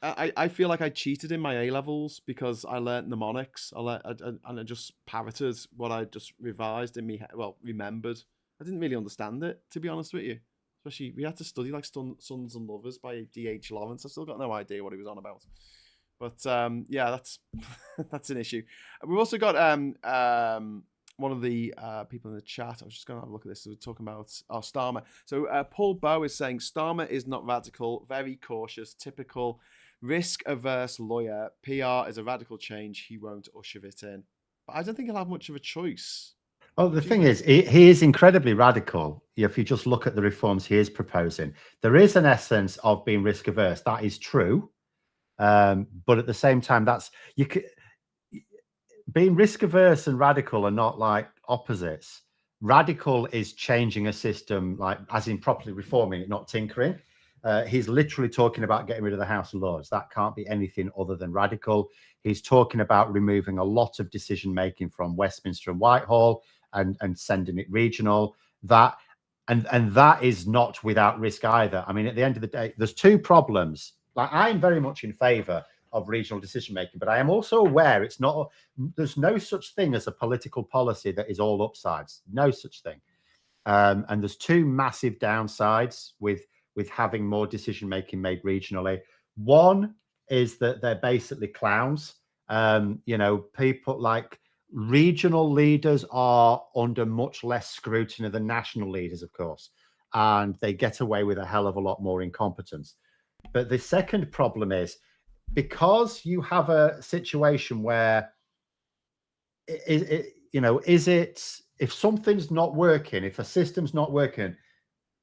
I feel like I cheated in my A levels because I learnt mnemonics. And I just parroted what I just revised in me. Well, remembered. I didn't really understand it, to be honest with you. Especially we had to study like Sons and Lovers by D.H. Lawrence. I still got no idea what he was on about. But yeah, that's that's an issue. We've also got one of the people in the chat. I was just going to have a look at this. So we're talking about Starmer. So Paul Bow is saying Starmer is not radical, very cautious, typical risk-averse lawyer. PR is a radical change. He won't usher it in. But I don't think he'll have much of a choice. Well, the thing is, he is incredibly radical. If you just look at the reforms he is proposing, there is an essence of being risk averse. That is true, but at the same time, that's being risk averse and radical are not like opposites. Radical is changing a system, like as in properly reforming it, not tinkering. He's literally talking about getting rid of the House of Lords. That can't be anything other than radical. He's talking about removing a lot of decision making from Westminster and Whitehall and sending it regional. That and that is not without risk either. I mean, at the end of the day, there's two problems. Like, I'm very much in favour of regional decision making, but I am also aware it's not. There's no such thing as a political policy that is all upsides. No such thing. And there's two massive downsides with having more decision making made regionally. One is that they're basically clowns. People like regional leaders are under much less scrutiny than national leaders, of course, and they get away with a hell of a lot more incompetence. But the second problem is, because you have a situation where if something's not working, if a system's not working,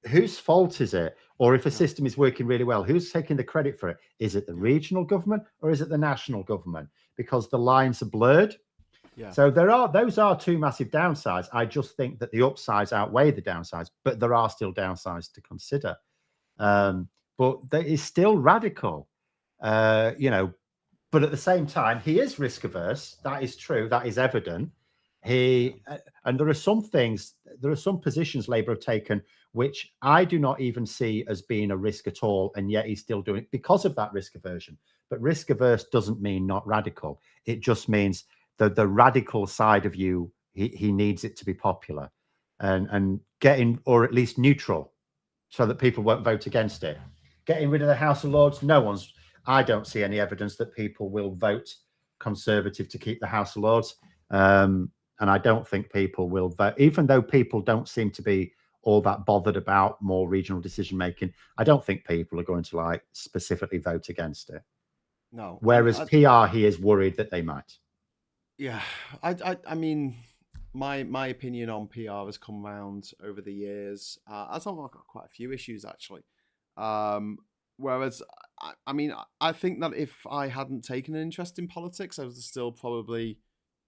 whose fault is it? Or if a system is working really well, who's taking the credit for it? Is it the regional government or is it the national government? Because the lines are blurred. Yeah. So those are two massive downsides. I just think that the upsides outweigh the downsides, but there are still downsides to consider. But that is still radical, but at the same time, he is risk averse. That is true. That is evident. And there are some positions Labour have taken which I do not even see as being a risk at all, and yet he's still doing it because of that risk aversion. But risk averse doesn't mean not radical. It just means that the radical side of you, he needs it to be popular and getting, or at least neutral, so that people won't vote against it. Getting rid of the House of Lords, I don't see any evidence that people will vote Conservative to keep the House of Lords. And I don't think people will vote, even though people don't seem to be all that bothered about more regional decision making. I don't think people are going to specifically vote against it. No. Whereas PR, he is worried that they might. Yeah, I mean, my opinion on PR has come round over the years. I've got quite a few issues actually. Whereas, I think that if I hadn't taken an interest in politics, I would still probably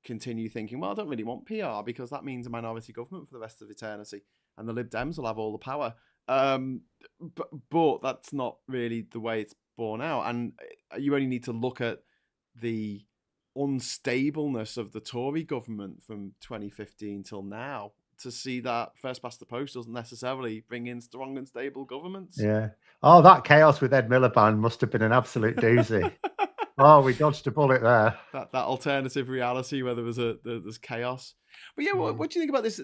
continue thinking, well, I don't really want PR because that means a minority government for the rest of eternity and the Lib Dems will have all the power. But that's not really the way it's borne out. And you only need to look at the unstableness of the Tory government from 2015 till now to see that first past the post doesn't necessarily bring in strong and stable governments. Yeah. Oh, that chaos with Ed Miliband must have been an absolute doozy. Oh, we dodged a bullet there. That alternative reality where there's chaos. But yeah, what do you think about this?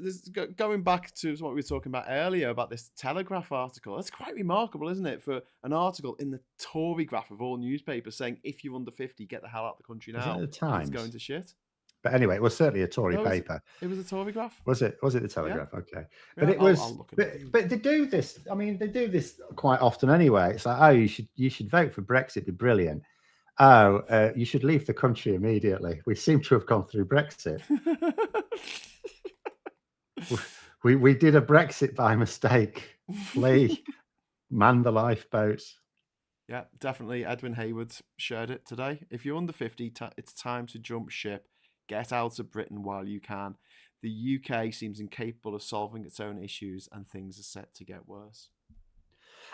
Going back to what we were talking about earlier about this Telegraph article. That's quite remarkable, isn't it? For an article in the Tory graph of all newspapers saying, if you're under 50, get the hell out of the country now. Is it the Times? It's going to shit. But anyway, it was certainly a Tory paper. It was a Tory graph. Was it the Telegraph? Yeah. Okay. But yeah, it was. But they do this. I mean, they do this quite often anyway. It's like, oh, you should vote for Brexit. It'd be brilliant. Oh, you should leave the country immediately. We seem to have gone through Brexit. we did a Brexit by mistake. Flee, man the lifeboats. Yeah, definitely. Edwin Hayward shared it today. If you're under 50, it's time to jump ship. Get out of Britain while you can. The UK seems incapable of solving its own issues and things are set to get worse.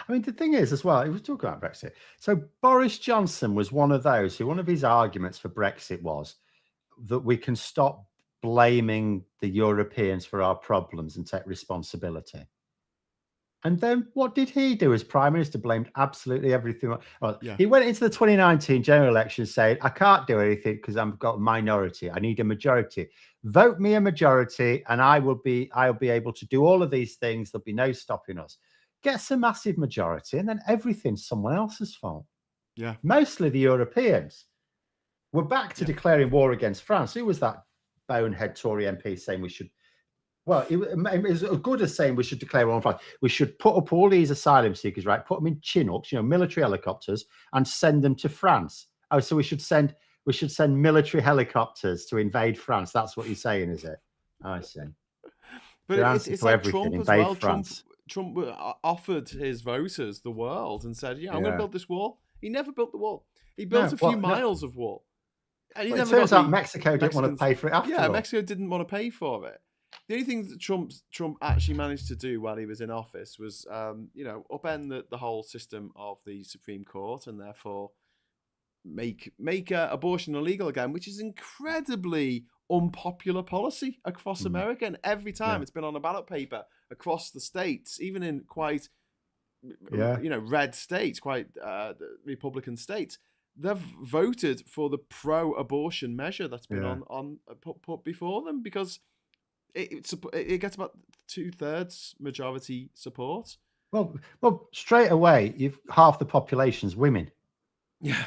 I mean, the thing is, as well, it was talking about Brexit. So Boris Johnson was one of those who one of his arguments for Brexit was, that we can stop blaming the Europeans for our problems and take responsibility. And then what did he do as Prime Minister? Blamed absolutely everything. Well, Yeah. he went into the 2019 general election saying, I can't do anything because I've got a minority. I need a majority. Vote me a majority and I'll be able to do all of these things. There'll be no stopping us. Gets a massive majority and then everything's someone else's fault. Yeah. Mostly the Europeans. We're back to declaring war against France. Who was that bonehead Tory MP saying we should? Well, it was as good as saying we should declare war on France. We should put up all these asylum seekers, right? Put them in Chinooks, military helicopters, and send them to France. Oh, so we should send military helicopters to invade France. That's what you're saying, is it? I see. But it's like everything, Trump as well. France. Trump offered his voters the world and said, I'm going to build this wall. He never built the wall. He built a few miles of wall. And it turns out Mexico didn't want to pay for it after all. Yeah, Mexico didn't want to pay for it. The only thing that Trump actually managed to do while he was in office was, upend the whole system of the Supreme Court and therefore make abortion illegal again, which is incredibly unpopular policy across America. And every time it's been on a ballot paper across the states, even in quite, red states, quite Republican states, they've voted for the pro-abortion measure that's been on put before them because it gets about 2/3 majority support. Well, straight away, half the population's women. Yeah.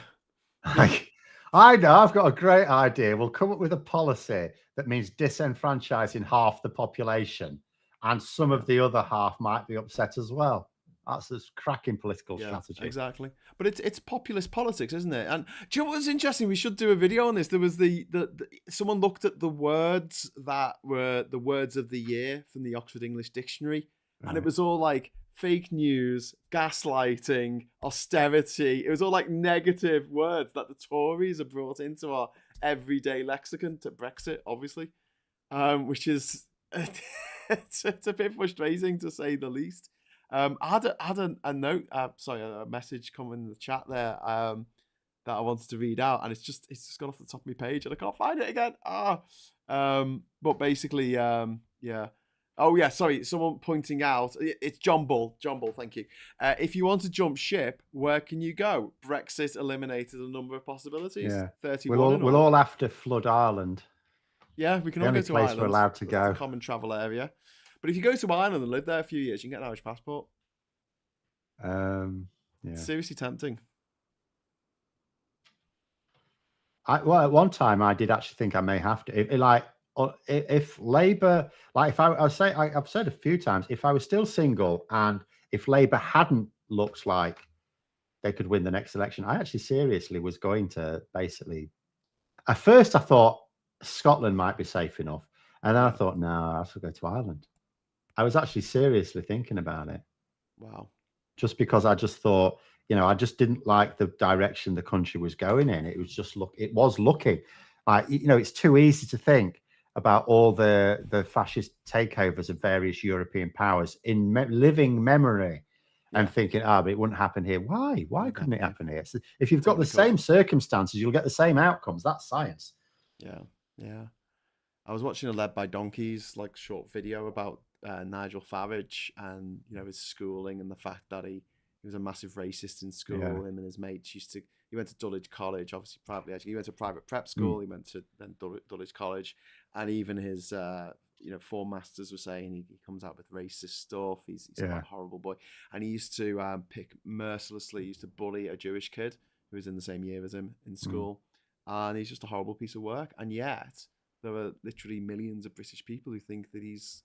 I know, I've got a great idea. We'll come up with a policy that means disenfranchising half the population, and some of the other half might be upset as well. That's a cracking political strategy. Exactly. But it's populist politics, isn't it? And do you know what's interesting? We should do a video on this. There was someone looked at the words that were the words of the year from the Oxford English Dictionary, and it was all like fake news, gaslighting, austerity. It was all like negative words that the Tories have brought into our everyday lexicon to Brexit, obviously, which is it's a bit frustrating to say the least. I had a note, a message come in the chat there that I wanted to read out, and it's just gone off the top of my page, and I can't find it again. But basically, Oh yeah, sorry. Someone pointing out it's John Bull. John Bull, thank you. If you want to jump ship, where can you go? Brexit eliminated a number of possibilities. Yeah, 31. We'll all have to flood Ireland. Yeah, we can all go to Ireland. We're allowed to go. It's a common travel area. But if you go to Ireland and live there a few years, you can get an Irish passport. It's seriously tempting. At one time I did actually think I may have to. If Labour, I've said a few times, if I was still single and if Labour hadn't looked like they could win the next election, I actually seriously was going to basically. At first, I thought Scotland might be safe enough, and then I thought, no, I have to go to Ireland. I was actually seriously thinking about it. Wow. Just because I just thought, I just didn't like the direction the country was going in. It was just looking like, it's too easy to think about all the fascist takeovers of various European powers in living memory and thinking, but it wouldn't happen here. Why? Why couldn't it happen here? So if you've got the same circumstances, you'll get the same outcomes. That's science. Yeah. I was watching a Led by Donkeys short video about Nigel Farage and his schooling and the fact that he was a massive racist in school. Him and his mates he went to Dulwich College, obviously privately. He went to private prep school. He went to then Dulwich College, and even his form masters were saying he comes out with racist stuff. He's a horrible boy, and he used to pick mercilessly. He used to bully a Jewish kid who was in the same year as him in school, and he's just a horrible piece of work. And yet there are literally millions of British people who think that he's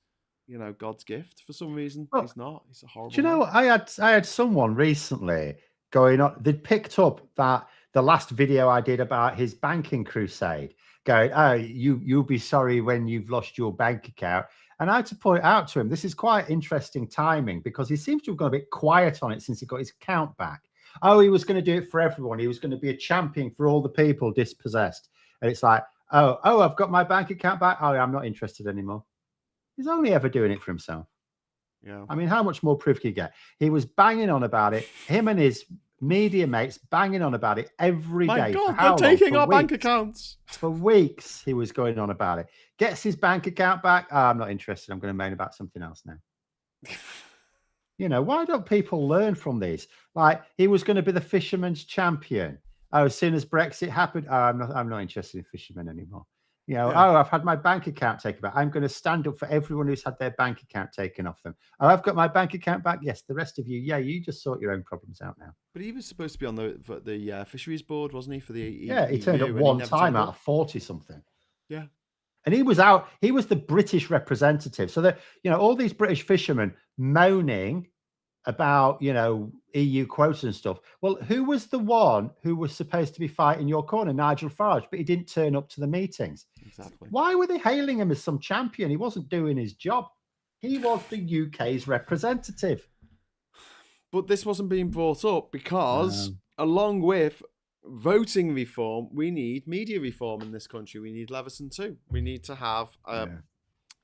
God's gift for some reason. He's not. He's a horrible. Do you know what? I had someone recently going on. They'd picked up that the last video I did about his banking crusade, going, "Oh, you'll be sorry when you've lost your bank account." And I had to point out to him, this is quite interesting timing because he seems to have gone a bit quiet on it since he got his account back. Oh, he was going to do it for everyone. He was going to be a champion for all the people dispossessed. And it's like, oh, I've got my bank account back. Oh, I'm not interested anymore. He's only ever doing it for himself. Yeah. I mean, how much more proof can you get? He was banging on about it. Him and his media mates banging on about it every My day. For God, they're how long? taking For our bank weeks. accounts. For weeks, he was going on about it. Gets his bank account back. Oh, I'm not interested. I'm going to moan about something else now. Why don't people learn from these? Like, he was going to be the fisherman's champion. Oh, as soon as Brexit happened, oh, I'm not interested in fishermen anymore. Yeah. Oh, I've had my bank account taken back. I'm going to stand up for everyone who's had their bank account taken off them. Oh, I've got my bank account back. Yes, the rest of you, yeah, you just sort your own problems out now. But he was supposed to be on the fisheries board, wasn't he? For the Yeah, he turned up EU, and one never time turned out up. of 40 something. Yeah. And he was out. He was the British representative. So that, all these British fishermen moaning about, EU quotas and stuff. Well, who was the one who was supposed to be fighting your corner? Nigel Farage, but he didn't turn up to the meetings. Exactly. Why were they hailing him as some champion? He wasn't doing his job. He was the UK's representative. But this wasn't being brought up because, along with voting reform, we need media reform in this country. We need Leveson too. We need to have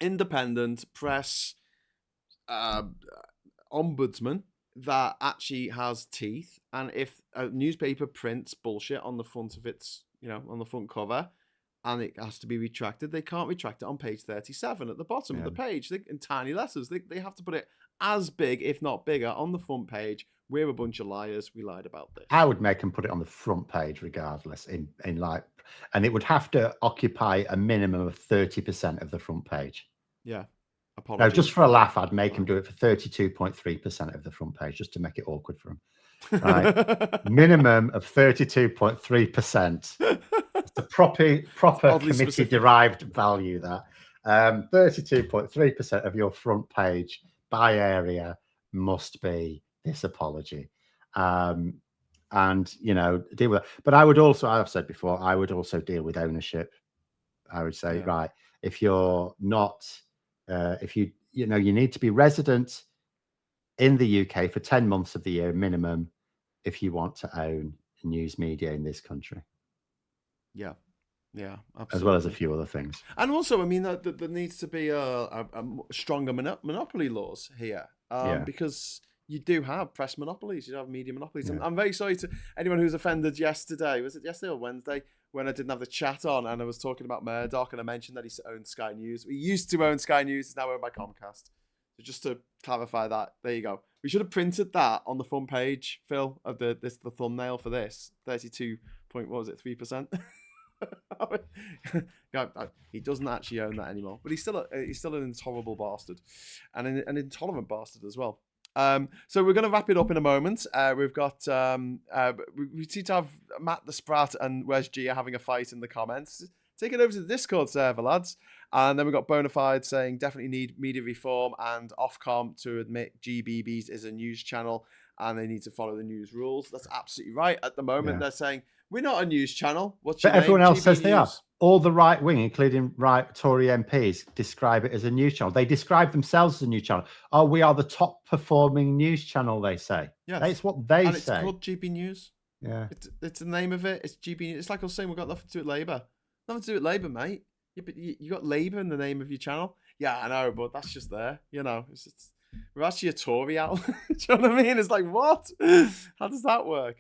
independent press ombudsman that actually has teeth. And if a newspaper prints bullshit on the front of its, on the front cover, and it has to be retracted, they can't retract it on page 37 at the bottom of the page in tiny letters. They have to put it as big, if not bigger, on the front page. We're a bunch of liars. We lied about this. I would make them put it on the front page regardless, and it would have to occupy a minimum of 30% of the front page. Yeah. No, just for a laugh, I'd make him do it for 32.3% of the front page, just to make it awkward for him. Right? Minimum of 32.3%. It's a proper committee-derived value, that. 32.3% of your front page by area must be this apology. And, deal with it. But I would also, I've said before, I would also deal with ownership. I would say, right, if you're not... if you need to be resident in the UK for 10 months of the year minimum if you want to own news media in this country. Yeah, absolutely. As well as a few other things. And also, I mean, there needs to be a stronger monopoly laws here, because you do have press monopolies, you have media monopolies. And I'm very sorry to anyone who was offended yesterday. Was it yesterday or Wednesday? When I didn't have the chat on and I was talking about Murdoch and I mentioned that he owned Sky News. We used to own Sky News, it's now owned by Comcast. So just to clarify that, there you go. We should have printed that on the front page, Phil, of the thumbnail for this. 32.3%. He doesn't actually own that anymore, but he's still an intolerable bastard, and an intolerant bastard as well. So we're going to wrap it up in a moment. We've got we seem to have Matt the Sprat and Wes G are having a fight in the comments. Take it over to the Discord server, lads. And then we've got Bonafide saying definitely need media reform, and Ofcom to admit GBBs is a news channel and they need to follow the news rules. That's absolutely right. At the moment, they're saying we're not a news channel. What's your name? Everyone else GB says they are. News. All the right wing, including Tory MPs, describe it as a news channel. They describe themselves as a news channel. Oh, we are the top performing news channel, they say. Yes. That's what they and say. It's called GB News. Yeah. It's the name of it. It's GB News. It's like I was saying, we've got nothing to do with Labour. Nothing to do with Labour, mate. Yeah, but you got Labour in the name of your channel. Yeah, I know, but that's just there. We're actually a Tory outlet. Do you know what I mean? It's like, what? How does that work?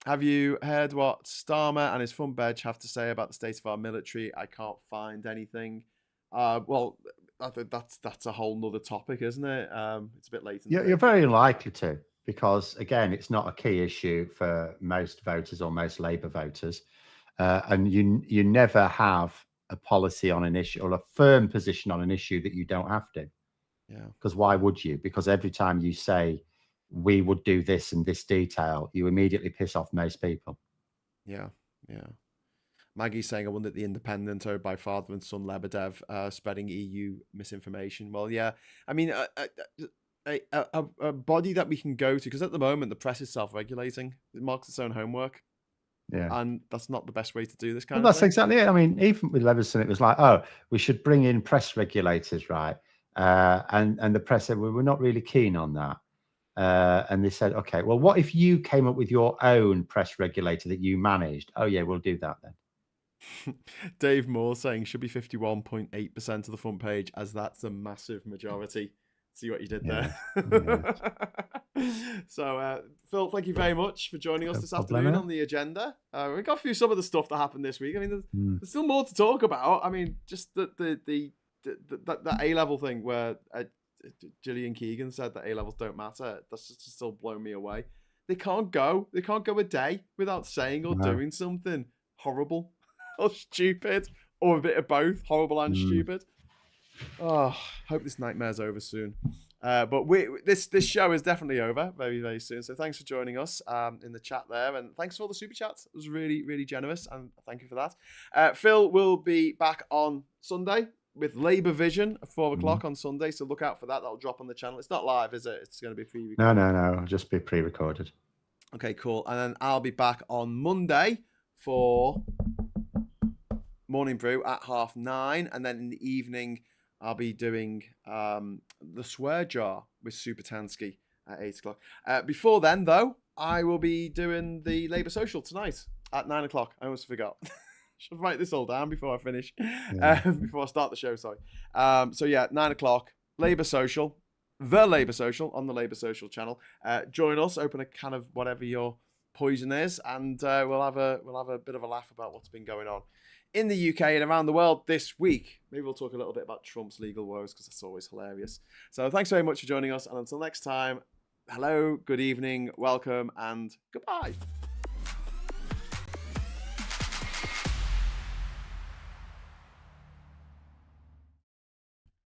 Have you heard what Starmer and his front bench have to say about the state of our military? I can't find anything. Well, that's a whole nother topic, isn't it? It's a bit late. You're very unlikely to, because again, it's not a key issue for most voters or most Labour voters, and you never have a policy on an issue or a firm position on an issue that you don't have to. Yeah. Because why would you? Because every time you say we would do this in this detail, you immediately piss off most people. Yeah. Maggie's saying, I wonder at the Independent owned by father and son Lebedev spreading EU misinformation. Well, yeah. I mean, a body that we can go to, because at the moment the press is self-regulating. It marks its own homework. Yeah. And that's not the best way to do this kind of thing. That's exactly it. I mean, even with Leveson, it was like, oh, we should bring in press regulators, right? And the press said, well, we're not really keen on that. And they said, okay, well, what if you came up with your own press regulator that you managed? Oh, yeah, we'll do that then. Dave Moore saying should be 51.8% of the front page, as that's a massive majority. See what you did Yeah. there. So, Phil, thank you very much for joining us No this problemo. afternoon on the agenda. We got through some of the stuff that happened this week. I mean, there's still more to talk about. I mean, just the A-level thing where Gillian Keegan said that A-levels don't matter. That's just still blown me away. They can't go a day without saying or doing something horrible or stupid or a bit of both, horrible and stupid. Oh, hope this nightmare's over soon. But this show is definitely over very, very soon. So thanks for joining us in the chat there. And thanks for all the super chats. It was really, really generous. And thank you for that. Phil will be back on Sunday with Labour Vision at 4 o'clock on Sunday. So look out for that. That'll drop on the channel. It's not live, is it? It's going to be pre-recorded. No. It'll just be pre-recorded. Okay, cool. And then I'll be back on Monday for Morning Brew at 9:30. And then in the evening, I'll be doing the Swear Jar with Super Tansky at 8 o'clock. Before then, though, I will be doing the Labour Social tonight at 9 o'clock. I almost forgot. Should write this all down before I finish. Before I start the show, sorry. So yeah, 9 o'clock, Labour Social, the Labour Social on the Labour Social channel. Join us, open a can of whatever your poison is, and we'll have a bit of a laugh about what's been going on in the UK and around the world this week. Maybe we'll talk a little bit about Trump's legal woes because that's always hilarious. So thanks very much for joining us. And until next time, hello, good evening, welcome, and goodbye.